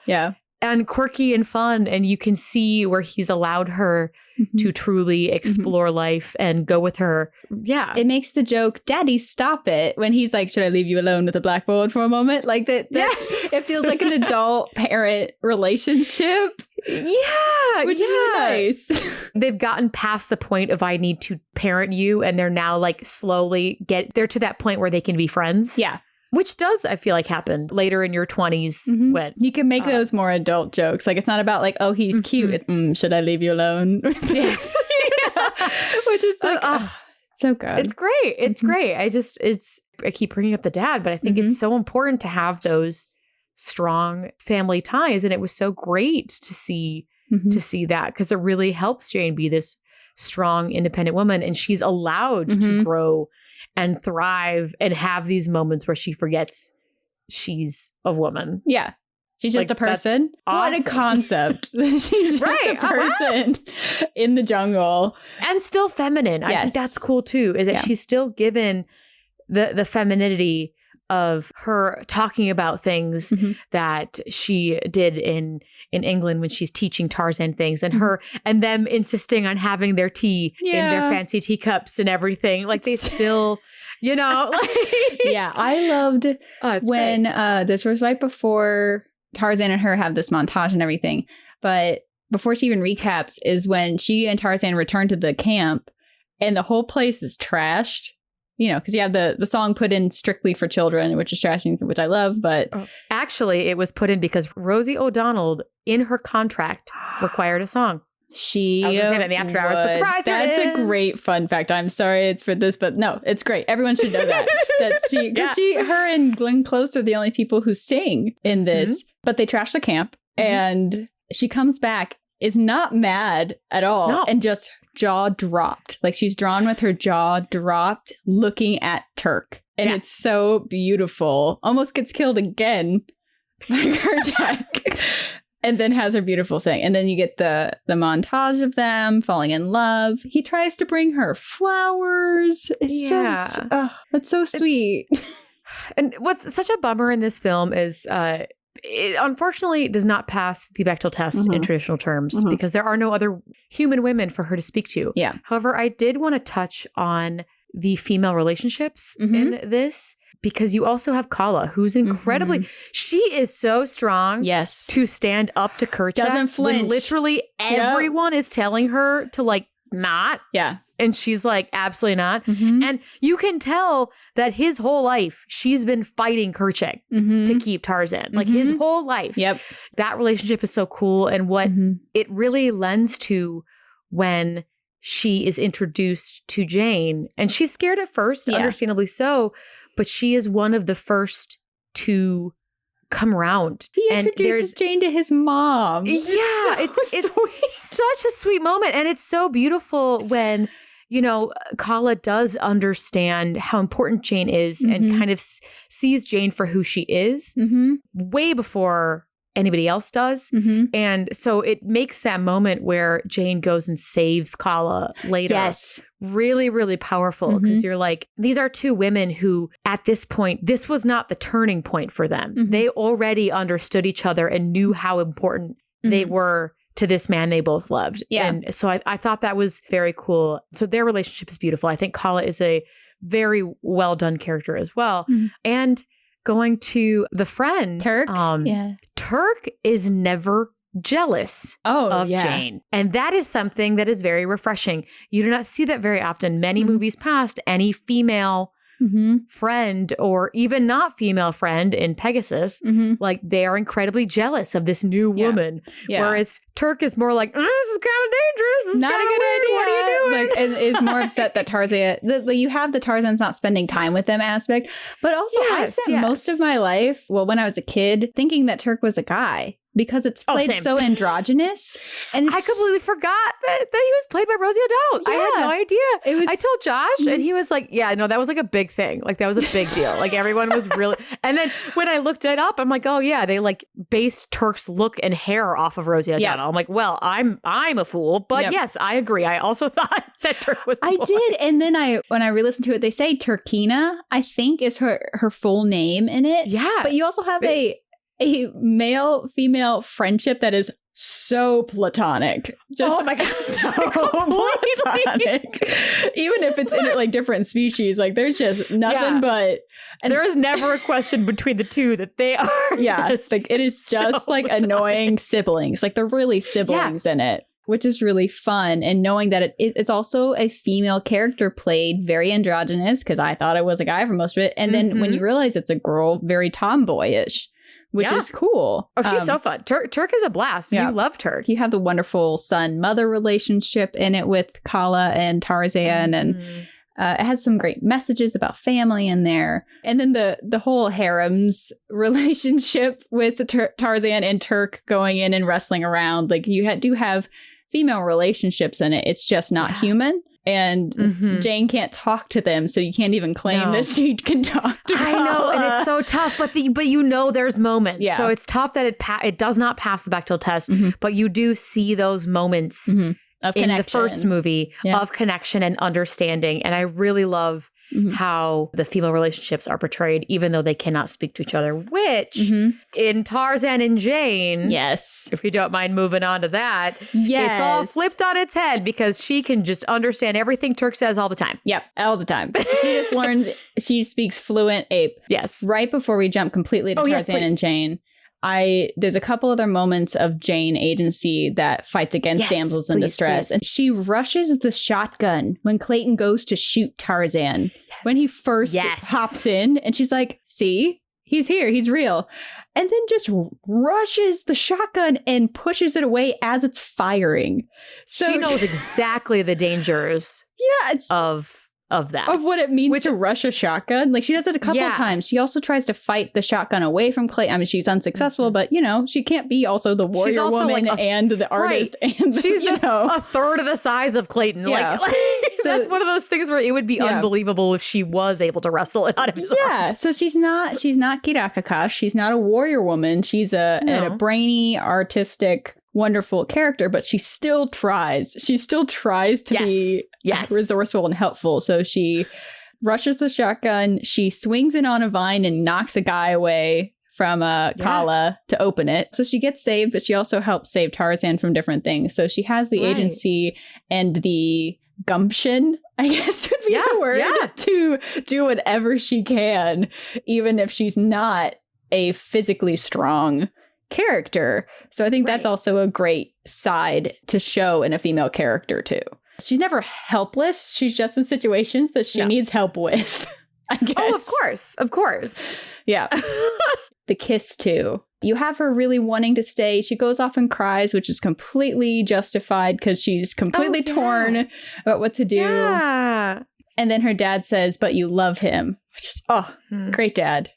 And quirky and fun. And you can see where he's allowed her to truly explore life and go with her. Yeah. It makes the joke, Daddy, stop it, when he's like, should I leave you alone with the blackboard for a moment? Like that it feels like an adult parent relationship. Yeah. Which is really nice. They've gotten past the point of I need to parent you. And they're now like slowly they're to that point where they can be friends. Yeah. Which does, I feel like, happen later in your 20s. When you can make those more adult jokes. Like, it's not about like, oh, he's cute. Should I leave you alone? Which is like, so good. It's great. It's great. I keep bringing up the dad, but I think it's so important to have those strong family ties. And it was so great to see that because it really helps Jane be this strong, independent woman. And she's allowed to grow and thrive and have these moments where she forgets she's a woman. Yeah. She's just a person. Awesome. What a concept. She's just a person in the jungle. And still feminine. I think that's cool too, is that she's still given the femininity of her talking about things that she did in England when she's teaching Tarzan things, and her and them insisting on having their tea in their fancy teacups and everything. Like they still, you know. Yeah, I loved when this was right before Tarzan and her have this montage and everything. But before she even recaps is when she and Tarzan return to the camp and the whole place is trashed. You know, because you have the song put in strictly for children, which is trashing, which I love. But actually, it was put in because Rosie O'Donnell, in her contract, required a song. I was going to say that in the after hours, but surprise, that's a great fun fact. I'm sorry it's for this, but no, it's great. Everyone should know that. Her and Glenn Close are the only people who sing in this, but they trash the camp, and she comes back, is not mad at all, and just jaw dropped. Like she's drawn with her jaw dropped, looking at Turk. And it's so beautiful. Almost gets killed again by Kartak. And then has her beautiful thing. And then you get the montage of them falling in love. He tries to bring her flowers. It's just, that's so sweet. And what's such a bummer in this film is it unfortunately does not pass the Bechdel test in traditional terms because there are no other human women for her to speak to. Yeah. However, I did want to touch on the female relationships in this, because you also have Kala, who's incredibly, she is so strong to stand up to Kerchak. Doesn't flinch. When literally everyone is telling her to like not. Yeah. And she's like, absolutely not. And you can tell that his whole life, she's been fighting Kerchak to keep Tarzan. Like his whole life. Yep. That relationship is so cool. And what it really lends to when she is introduced to Jane. And she's scared at first, understandably so. But she is one of the first to come around. He introduces Jane to his mom. Yeah, it's such a sweet moment. And it's so beautiful when, you know, Kala does understand how important Jane is and kind of sees Jane for who she is way before anybody else does. And so it makes that moment where Jane goes and saves Kala later really, really powerful, because you're like, these are two women who at this point, this was not the turning point for them. They already understood each other and knew how important they were to this man they both loved. And so I thought that was very cool. So their relationship is beautiful. I think Kala is a very well done character as well. And going to the friend, Turk. Turk is never jealous of Jane. And that is something that is very refreshing. You do not see that very often. Many movies past, any female friend or even not female friend in Pegasus, like they are incredibly jealous of this new woman. Whereas Turk is more like, this is kind of dangerous. This is not a good idea. What are you doing? Like, and is more upset that Tarzan, you have the Tarzan's not spending time with them aspect. But also I spent most of my life, when I was a kid, thinking that Turk was a guy. Because it's played so androgynous. And I completely forgot that he was played by Rosie O'Donnell. I had no idea. I told Josh and he was like, yeah, no, that was like a big thing. Like that was a big deal. Like everyone was really. And then when I looked it up, I'm like, oh yeah, they like based Turk's look and hair off of Rosie O'Donnell. I'm like, well, I'm a fool. But yes, I agree. I also thought that Turk was a boy. I did. And then when I re-listened to it, they say Turkina, I think is her full name in it. Yeah. But you also have a male-female friendship that is so platonic. Just oh my God, so platonic. Even if it's in like different species, like there's just nothing but. And there is never a question between the two that they are. Like it is just so like annoying siblings. Like they're really siblings in it, which is really fun. And knowing that it's also a female character played very androgynous, because I thought it was a guy for most of it. And then when you realize it's a girl, very tomboyish. Which is cool. Oh, she's so fun. Turk is a blast. You love Turk. You have the wonderful son-mother relationship in it with Kala and Tarzan. And it has some great messages about family in there. And then the whole harems relationship with Tarzan and Turk going in and wrestling around. Like you do have female relationships in it. It's just not human. And Jane can't talk to them, so you can't even claim that she can talk to them. I know, and it's so tough, but you know there's moments. So it's tough that it does not pass the Bechdel test, but you do see those moments of in the first movie of connection and understanding. And I really love how the female relationships are portrayed, even though they cannot speak to each other, which in Tarzan and Jane, yes, if you don't mind moving on to that, yes, it's all flipped on its head because she can just understand everything Turk says all the time. Yep, all the time. She just learns, she speaks fluent ape. Yes. Right before we jump completely to Tarzan and Jane, there's a couple other moments of Jane agency that fights against damsels in distress. And she rushes the shotgun when Clayton goes to shoot Tarzan. When he first hops in, and she's like, see, he's here, he's real. And then just rushes the shotgun and pushes it away as it's firing. So she knows exactly the dangers of that. Of what it means to rush a shotgun. Like, she does it a couple times. She also tries to fight the shotgun away from Clayton. I mean, she's unsuccessful, but, you know, she can't be also the warrior also woman and the artist. And she's a third of the size of Clayton. Yeah. Like so, that's one of those things where it would be unbelievable if she was able to wrestle it out of his arms. So she's not Kirakakash. She's not a warrior woman. She's a brainy, artistic, wonderful character, but she still tries. She still tries to be resourceful and helpful. So she rushes the shotgun. She swings it on a vine and knocks a guy away from Kala to open it. So she gets saved, but she also helps save Tarzan from different things. So she has the agency and the gumption, I guess would be the word, to do whatever she can, even if she's not a physically strong character. So I think that's also a great side to show in a female character too. She's never helpless. She's just in situations that she needs help with, I guess. Oh, of course. Yeah. The kiss too. You have her really wanting to stay. She goes off and cries, which is completely justified because she's completely torn about what to do. Yeah. And then her dad says, "But you love him," which is great dad.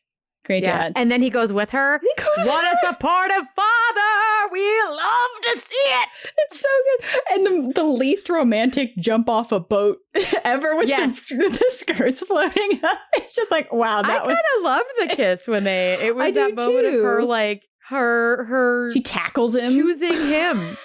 Great dad. And then he goes with her. What a supportive father. We love to see it. It's so good. And the least romantic jump off a boat ever with the skirts floating up. It's just like, wow. I kind of loved the kiss when it was that moment of her like, her she tackles him, choosing him.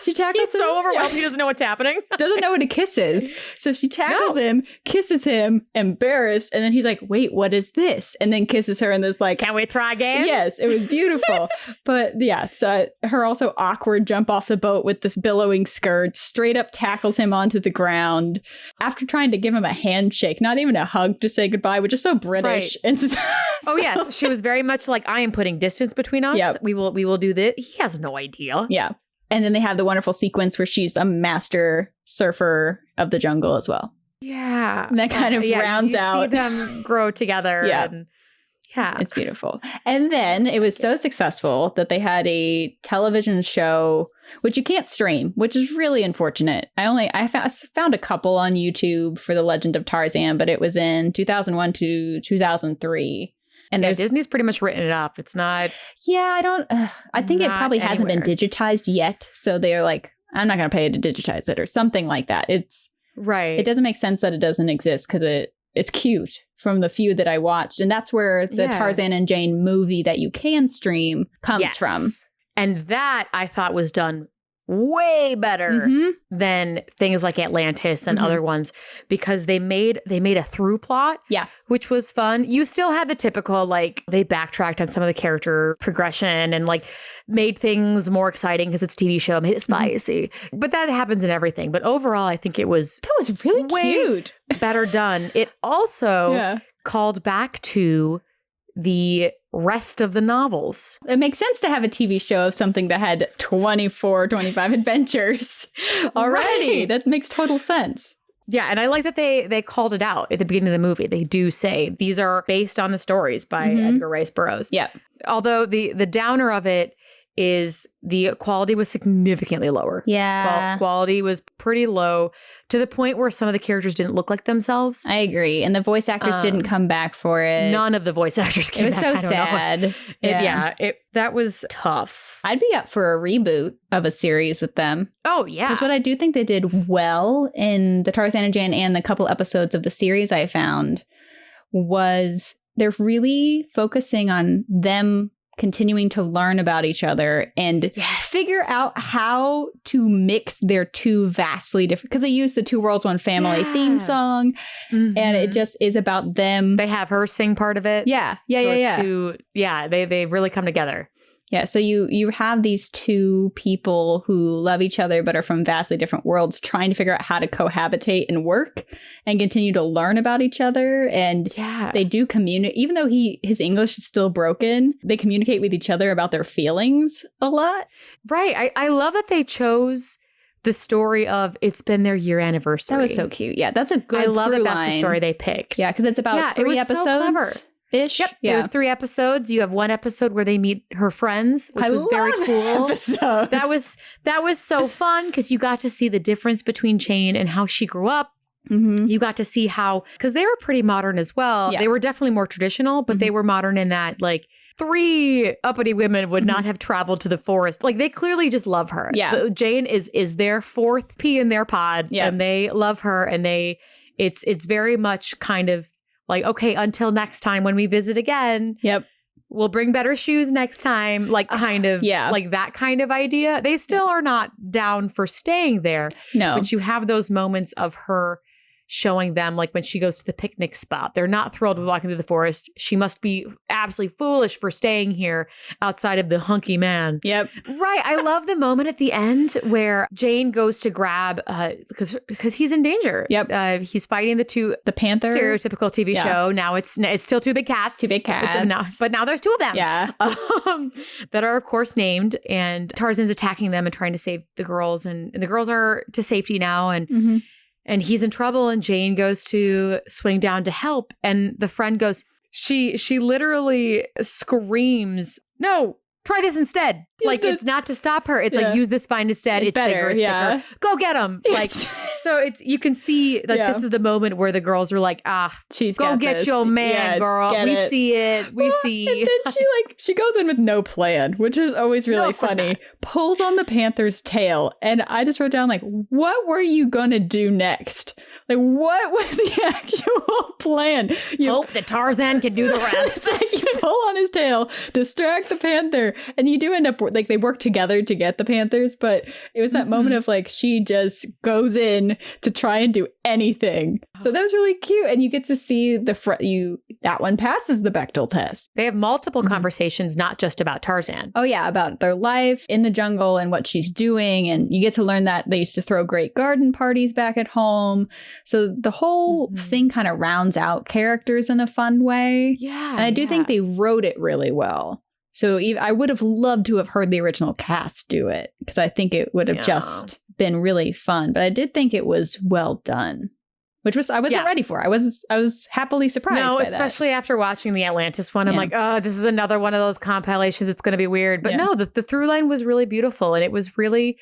She tackles He's him. So overwhelmed he doesn't know what's happening. Doesn't know what a kiss is. So she tackles him, kisses him, embarrassed, and then he's like, wait, what is this? And then kisses her in this like, can we try again? Yes, it was beautiful. But so her also awkward jump off the boat with this billowing skirt, straight up tackles him onto the ground after trying to give him a handshake, not even a hug to say goodbye, which is so British. And yes, she was very much like, I am putting distance between us. Yep. We will do this. He has no idea. Yeah. And then they have the wonderful sequence where she's a master surfer of the jungle as well. Yeah. And that kind of rounds out. You see them grow together. And it's beautiful. And then it was so successful that they had a television show, which you can't stream, which is really unfortunate. I found a couple on YouTube for The Legend of Tarzan, but it was in 2001 to 2003. And Disney's pretty much written it off. It's not. Yeah, I think it probably hasn't been digitized yet. So they're like, I'm not going to pay to digitize it or something like that. It's right. It doesn't make sense that it doesn't exist because it's cute from the few that I watched. And that's where the Tarzan and Jane movie that you can stream comes from. And that I thought was done way better than things like Atlantis and other ones, because they made a through plot, which was fun. You still had the typical, like, they backtracked on some of the character progression and like made things more exciting because it's a TV show, made it spicy. But that happens in everything. But overall, I think that was really cute, better done. It also called back to the rest of the novels. It makes sense to have a TV show of something that had 24, 25 adventures already. Right. That makes total sense. Yeah, and I like that they called it out at the beginning of the movie. They do say these are based on the stories by Edgar Rice Burroughs. Yeah. Although the downer of it is the quality was significantly lower. Yeah. Quality was pretty low to the point where some of the characters didn't look like themselves. I agree. And the voice actors didn't come back for it. None of the voice actors came back. It was so sad. That was tough. I'd be up for a reboot of a series with them. Oh, yeah. Because what I do think they did well in the Tarzan and Jane and the couple episodes of the series I found was they're really focusing on them continuing to learn about each other and figure out how to mix their two vastly different, because they use the Two Worlds, One Family theme song, and it just is about them. They have her sing part of it. They really come together. Yeah, so you have these two people who love each other but are from vastly different worlds trying to figure out how to cohabitate and work and continue to learn about each other. And they do communicate, even though his English is still broken, they communicate with each other about their feelings a lot. Right. I love that they chose the story of it's been their year anniversary. That was so cute. Yeah, that's a good I love that that's line. the story they picked. Yeah, because it's about 3 episodes. So clever. Ish. Yep. It was 3 episodes. You have one episode where they meet her friends, which was very cool. That was so fun because you got to see the difference between Jane and how she grew up. You got to see how, because they were pretty modern as well. They were definitely more traditional, but they were modern in that, like, 3 uppity women would not have traveled to the forest. Like, they clearly just love her. Yeah. Jane is their 4th pea in their pod, and they love her, and it's very much kind of like, okay, until next time when we visit again. Yep. We'll bring better shoes next time. Like, kind of, like that kind of idea. They still are not down for staying there. No. But you have those moments of her showing them, like when she goes to the picnic spot. They're not thrilled with walking through the forest. She must be absolutely foolish for staying here outside of the hunky man. Yep. Right. I love the moment at the end where Jane goes to grab, because he's in danger. Yep. He's fighting the panther stereotypical TV show. Now it's still 2 big cats. 2 big cats. But now there's 2 of them. Yeah. That are of course named, and Tarzan's attacking them and trying to save the girls, and the girls are to safety now, and and he's in trouble, and Jane goes to swing down to help, and the friend goes, she literally screams, "No, try this instead." Like, it's not to stop her. It's like, use this vine instead. It's better, bigger, it's thicker. Go get him. Like, so you can see that this is the moment where the girls are like, she's go get this. your man, girl. We see it. We see. And then she goes in with no plan, which is always really funny. Pulls on the panther's tail. And I just wrote down, like, what were you going to do next? Like, what was the actual plan? You hope that Tarzan can do the rest. Like, you pull on his tail, distract the panther, and you do end up, like, they work together to get the panthers, but it was that moment of, like, she just goes in to try and do anything. So that was really cute, and you get to see that one passes the Bechdel test. They have multiple conversations, not just about Tarzan. Oh yeah, about their life in the jungle and what she's doing, and you get to learn that they used to throw great garden parties back at home. So the whole thing kind of rounds out characters in a fun way. Yeah. And I do think they wrote it really well. So I would have loved to have heard the original cast do it, because I think it would have just been really fun. But I did think it was well done, which I wasn't ready for. I was happily surprised. No, by especially that. After watching the Atlantis one, I'm like, oh, this is another one of those compilations. It's going to be weird. But no, the through line was really beautiful, and it was really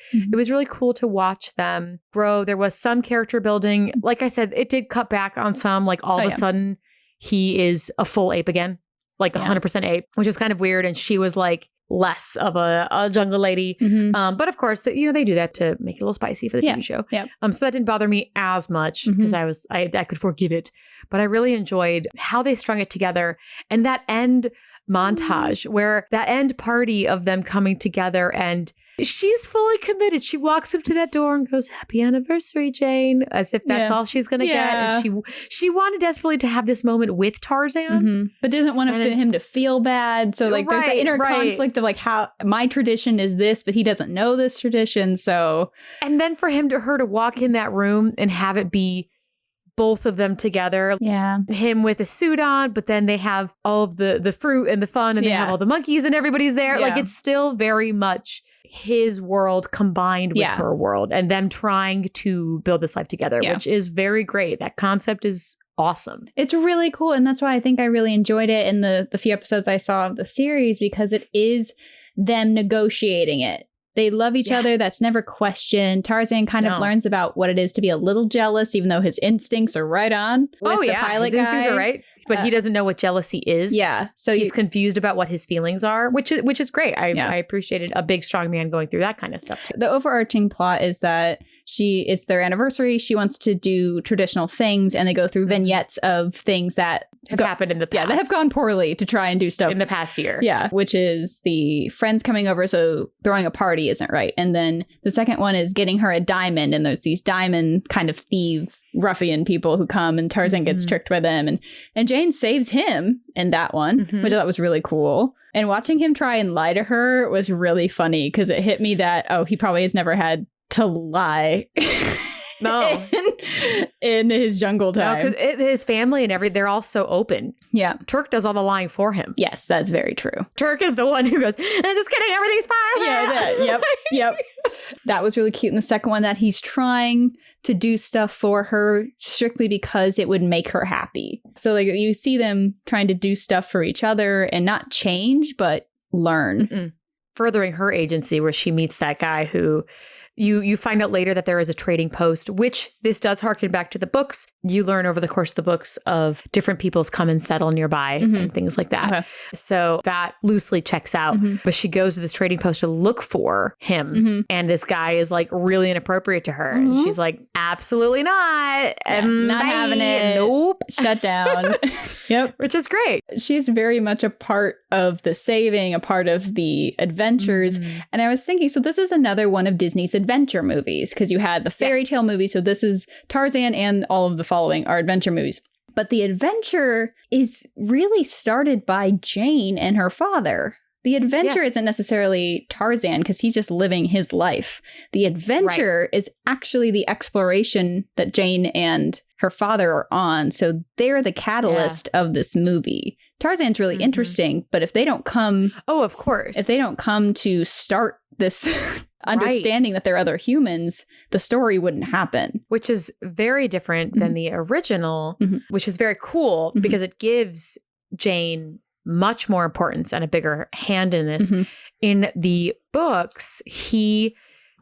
cool to watch them grow. There was some character building. Like I said, it did cut back on some. Like all of a sudden, he is a full ape again. Like 100% ape, which was kind of weird. And she was like less of a jungle lady. But of course, they do that to make it a little spicy for the TV show. Yeah. So that didn't bother me as much because I could forgive it. But I really enjoyed how they strung it together. And that end montage where that end party of them coming together, and she's fully committed. She walks up to that door and goes, "Happy anniversary, Jane," as if that's all she's going to get. And she wanted desperately to have this moment with Tarzan, but doesn't want him to feel bad. So like there's the inner conflict of like how my tradition is this, but he doesn't know this tradition. So, and then for her to walk in that room and have it be both of them together. Yeah. Him with a suit on, but then they have all of the fruit and the fun, and they have all the monkeys and everybody's there. Yeah. Like, it's still very much his world combined with her world, and them trying to build this life together, which is very great. That concept is awesome. It's really cool. And that's why I think I really enjoyed it in the few episodes I saw of the series, because it is them negotiating it. They love each other. That's never questioned. Tarzan kind of learns about what it is to be a little jealous, even though his instincts are right on. With the pilot his instincts are right. But he doesn't know what jealousy is. Yeah. So he's confused about what his feelings are, which is great. I appreciated a big, strong man going through that kind of stuff too. The overarching plot is that It's their anniversary. She wants to do traditional things, and they go through vignettes of things that have happened in the past. Yeah, that have gone poorly to try and do stuff in the past year. Yeah, which is the friends coming over, so throwing a party isn't right. And then the second one is getting her a diamond, and there's these diamond kind of thief ruffian people who come, and Tarzan gets tricked by them, and Jane saves him in that one, which I thought was really cool. And watching him try and lie to her was really funny because it hit me that, he probably has never had to lie. No. in his jungle time. No, because his family and they're all so open. Yeah. Turk does all the lying for him. Yes, that's very true. Turk is the one who goes, I'm just kidding, everything's fine. Yeah. Yep. That was really cute. And the second one, that he's trying to do stuff for her strictly because it would make her happy. So like you see them trying to do stuff for each other and not change, but learn. Furthering her agency, where she meets that guy who you find out later that there is a trading post, which this does harken back to the books. You learn over the course of the books of different people's come and settle nearby and things like that. Okay. So that loosely checks out. But she goes to this trading post to look for him. And this guy is like really inappropriate to her. And she's like, absolutely not. Not having it. Nope. Shut down. Yep. Which is great. She's very much a part of the saving, a part of the adventures. And I was thinking, so this is another one of Disney's adventure movies, because you had the fairy tale movie. So this is Tarzan, and all of the following are adventure movies. But the adventure is really started by Jane and her father. The adventure isn't necessarily Tarzan, because he's just living his life. The adventure is actually the exploration that Jane and her father are on. So they're the catalyst of this movie. Tarzan's really interesting, but if they don't come... Oh, of course. If they don't come to start this understanding that they're other humans, the story wouldn't happen. Which is very different than the original, which is very cool because it gives Jane much more importance and a bigger hand in this. In the books, he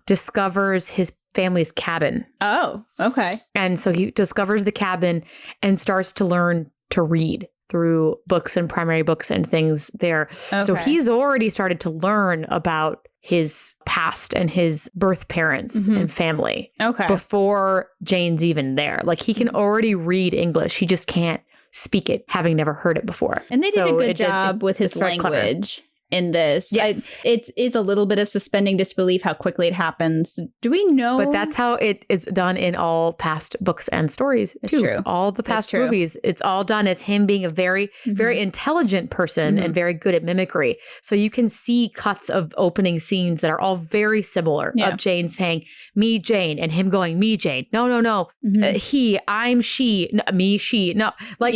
discovers his family's cabin. Oh, okay. And so he discovers the cabin and starts to learn to read through books and primary books and things there. Okay. So he's already started to learn about his past and his birth parents and family before Jane's even there. Like he can already read English. He just can't speak it, having never heard it before. And they did a good job with his language in this. Yes. It is a little bit of suspending disbelief how quickly it happens. Do we know? But that's how it is done in all past books and stories. It's too. true. All the past movies, it's all done as him being a very, very intelligent person and very good at mimicry. So you can see cuts of opening scenes that are all very similar of Jane saying, me, Jane, and him going, me, Jane. No. He, I'm, she, no, me, she. No, like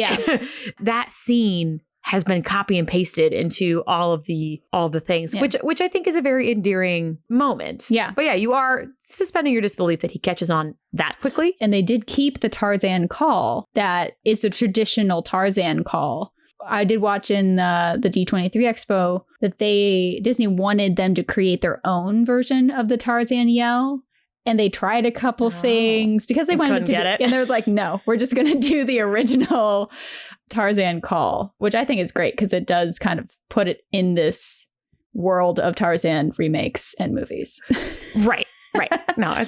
that scene has been copy and pasted into all the things, which I think is a very endearing moment. Yeah. But yeah, you are suspending your disbelief that he catches on that quickly. And they did keep the Tarzan call. That is the traditional Tarzan call. I did watch in the D23 Expo that Disney wanted them to create their own version of the Tarzan yell. And they tried a couple things because they wanted to get it. And they're like, no, we're just going to do the original Tarzan call, which I think is great because it does kind of put it in this world of Tarzan remakes and movies. Right. No,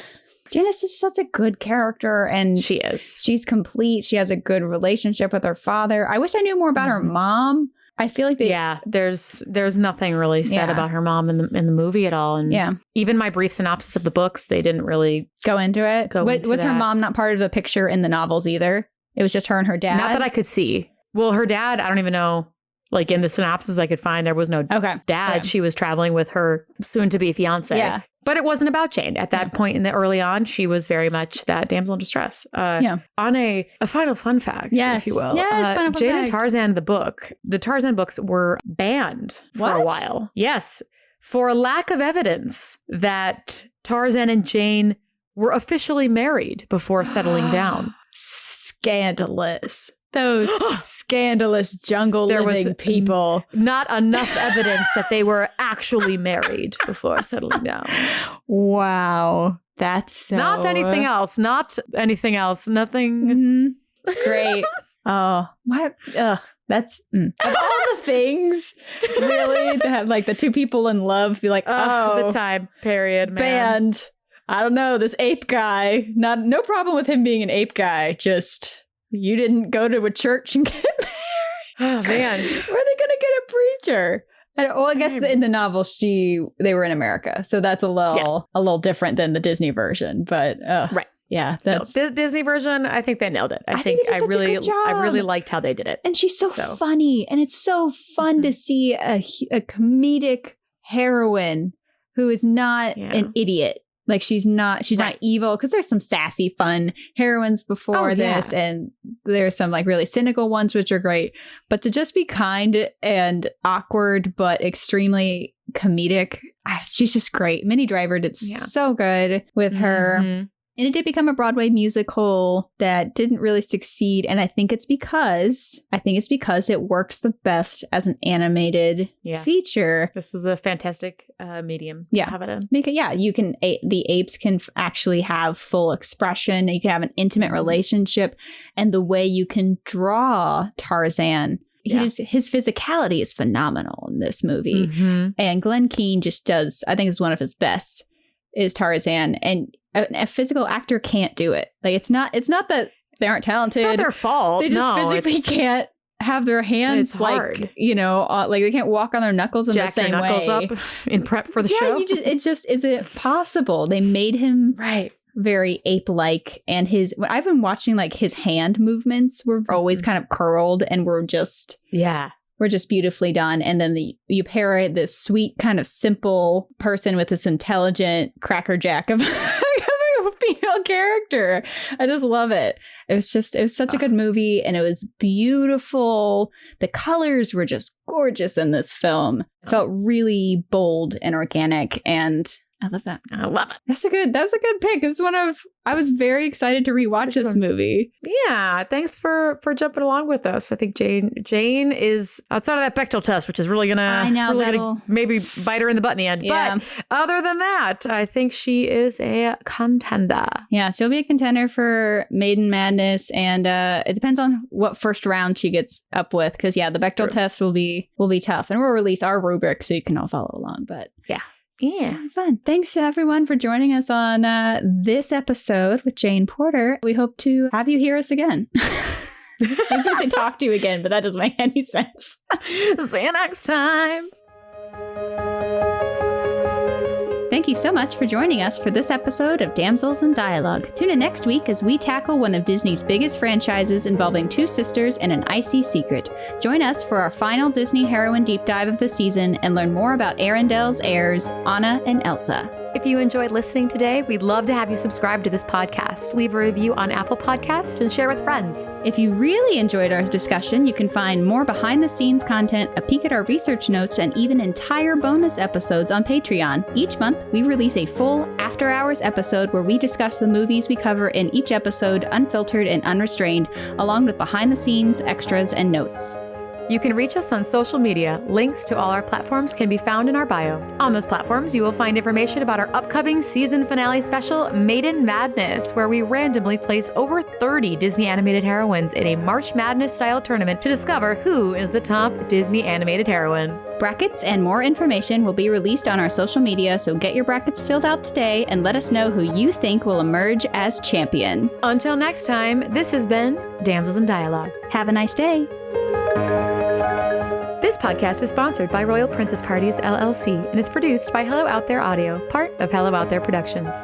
Janice is such a good character, and she is. She's complete. She has a good relationship with her father. I wish I knew more about her mom. I feel like there's nothing really said about her mom in the movie at all. And even my brief synopsis of the books, they didn't really go into it. Was her mom not part of the picture in the novels either? It was just her and her dad? Not that I could see. Well, her dad, I don't even know. Like in the synopsis I could find, there was no dad. Okay. She was traveling with her soon-to-be fiance. Yeah. But it wasn't about Jane. At that point in the early on, she was very much that damsel in distress. On a final fun fact, if you will. Yes, final fun Jane fact. and Tarzan, the Tarzan books were banned for a while. Yes. For lack of evidence that Tarzan and Jane were officially married before settling down. Scandalous. Those scandalous jungle-living people. Not enough evidence that they were actually married before settling down. Wow. That's so... Not anything else. Nothing. Great. Oh, what? Ugh. That's... Of all the things, really, to have like the two people in love be like, the time period, man. Banned. I don't know, this ape guy, no problem with him being an ape guy, just you didn't go to a church and get married. Oh, man. Where are they going to get a preacher? Well, I guess in the novel, they were in America. So that's a little different than the Disney version. But right. Yeah. Still, Disney version, I think they nailed it. I really liked how they did it. And she's so funny. And it's so fun to see a comedic heroine who is not an idiot. Like she's not evil, because there's some sassy, fun heroines before this, and there's some like really cynical ones, which are great. But to just be kind and awkward, but extremely comedic, she's just great. Minnie Driver did so good with her. Mm-hmm. And it did become a Broadway musical that didn't really succeed. And I think it's because it works the best as an animated feature. This was a fantastic medium to have it in. Because, the apes can actually have full expression. You can have an intimate relationship. And the way you can draw Tarzan, his physicality is phenomenal in this movie. Mm-hmm. And Glenn Keane just does, I think is one of his best, is Tarzan. And a physical actor can't do it. Like it's not that they aren't talented. It's not their fault. They just physically can't have their hands like they can't walk on their knuckles in the same way. Jack their knuckles up in prep for the show. Is it possible? They made him very ape-like, and I've been watching like his hand movements were always kind of curled and were just beautifully done. And then you pair this sweet kind of simple person with this intelligent crackerjack of a female character. I just love it. It was such a good movie, and it was beautiful. The colors were just gorgeous in this film. It felt really bold and organic, and I love that. I love it. That's a good pick. It's I was very excited to rewatch this movie. Yeah. Thanks for jumping along with us. I think Jane is outside of that Bechdel test, which is really gonna maybe bite her in the butt in the end. Yeah. But other than that, I think she is a contender. Yeah, she'll be a contender for Maiden Madness, and it depends on what first round she gets up with, because the Bechdel test will be tough, and we'll release our rubric so you can all follow along. But yeah, fun. Thanks to everyone for joining us on this episode with Jane Porter. We hope to have you hear us again. I was going to say talk to you again, but that doesn't make any sense. See you next time. Thank you so much for joining us for this episode of Damsels in Dialogue. Tune in next week as we tackle one of Disney's biggest franchises involving two sisters and an icy secret. Join us for our final Disney heroine deep dive of the season and learn more about Arendelle's heirs, Anna and Elsa. If you enjoyed listening today, we'd love to have you subscribe to this podcast, leave a review on Apple Podcasts, and share with friends. If you really enjoyed our discussion, you can find more behind-the-scenes content, a peek at our research notes, and even entire bonus episodes on Patreon. Each month, we release a full after-hours episode where we discuss the movies we cover in each episode, unfiltered and unrestrained, along with behind-the-scenes, extras, and notes. You can reach us on social media. Links to all our platforms can be found in our bio. On those platforms, you will find information about our upcoming season finale special, Maiden Madness, where we randomly place over 30 Disney animated heroines in a March Madness-style tournament to discover who is the top Disney animated heroine. Brackets and more information will be released on our social media, so get your brackets filled out today and let us know who you think will emerge as champion. Until next time, this has been Damsels in Dialogue. Have a nice day. This podcast is sponsored by Royal Princess Parties, LLC, and is produced by Hello Out There Audio, part of Hello Out There Productions.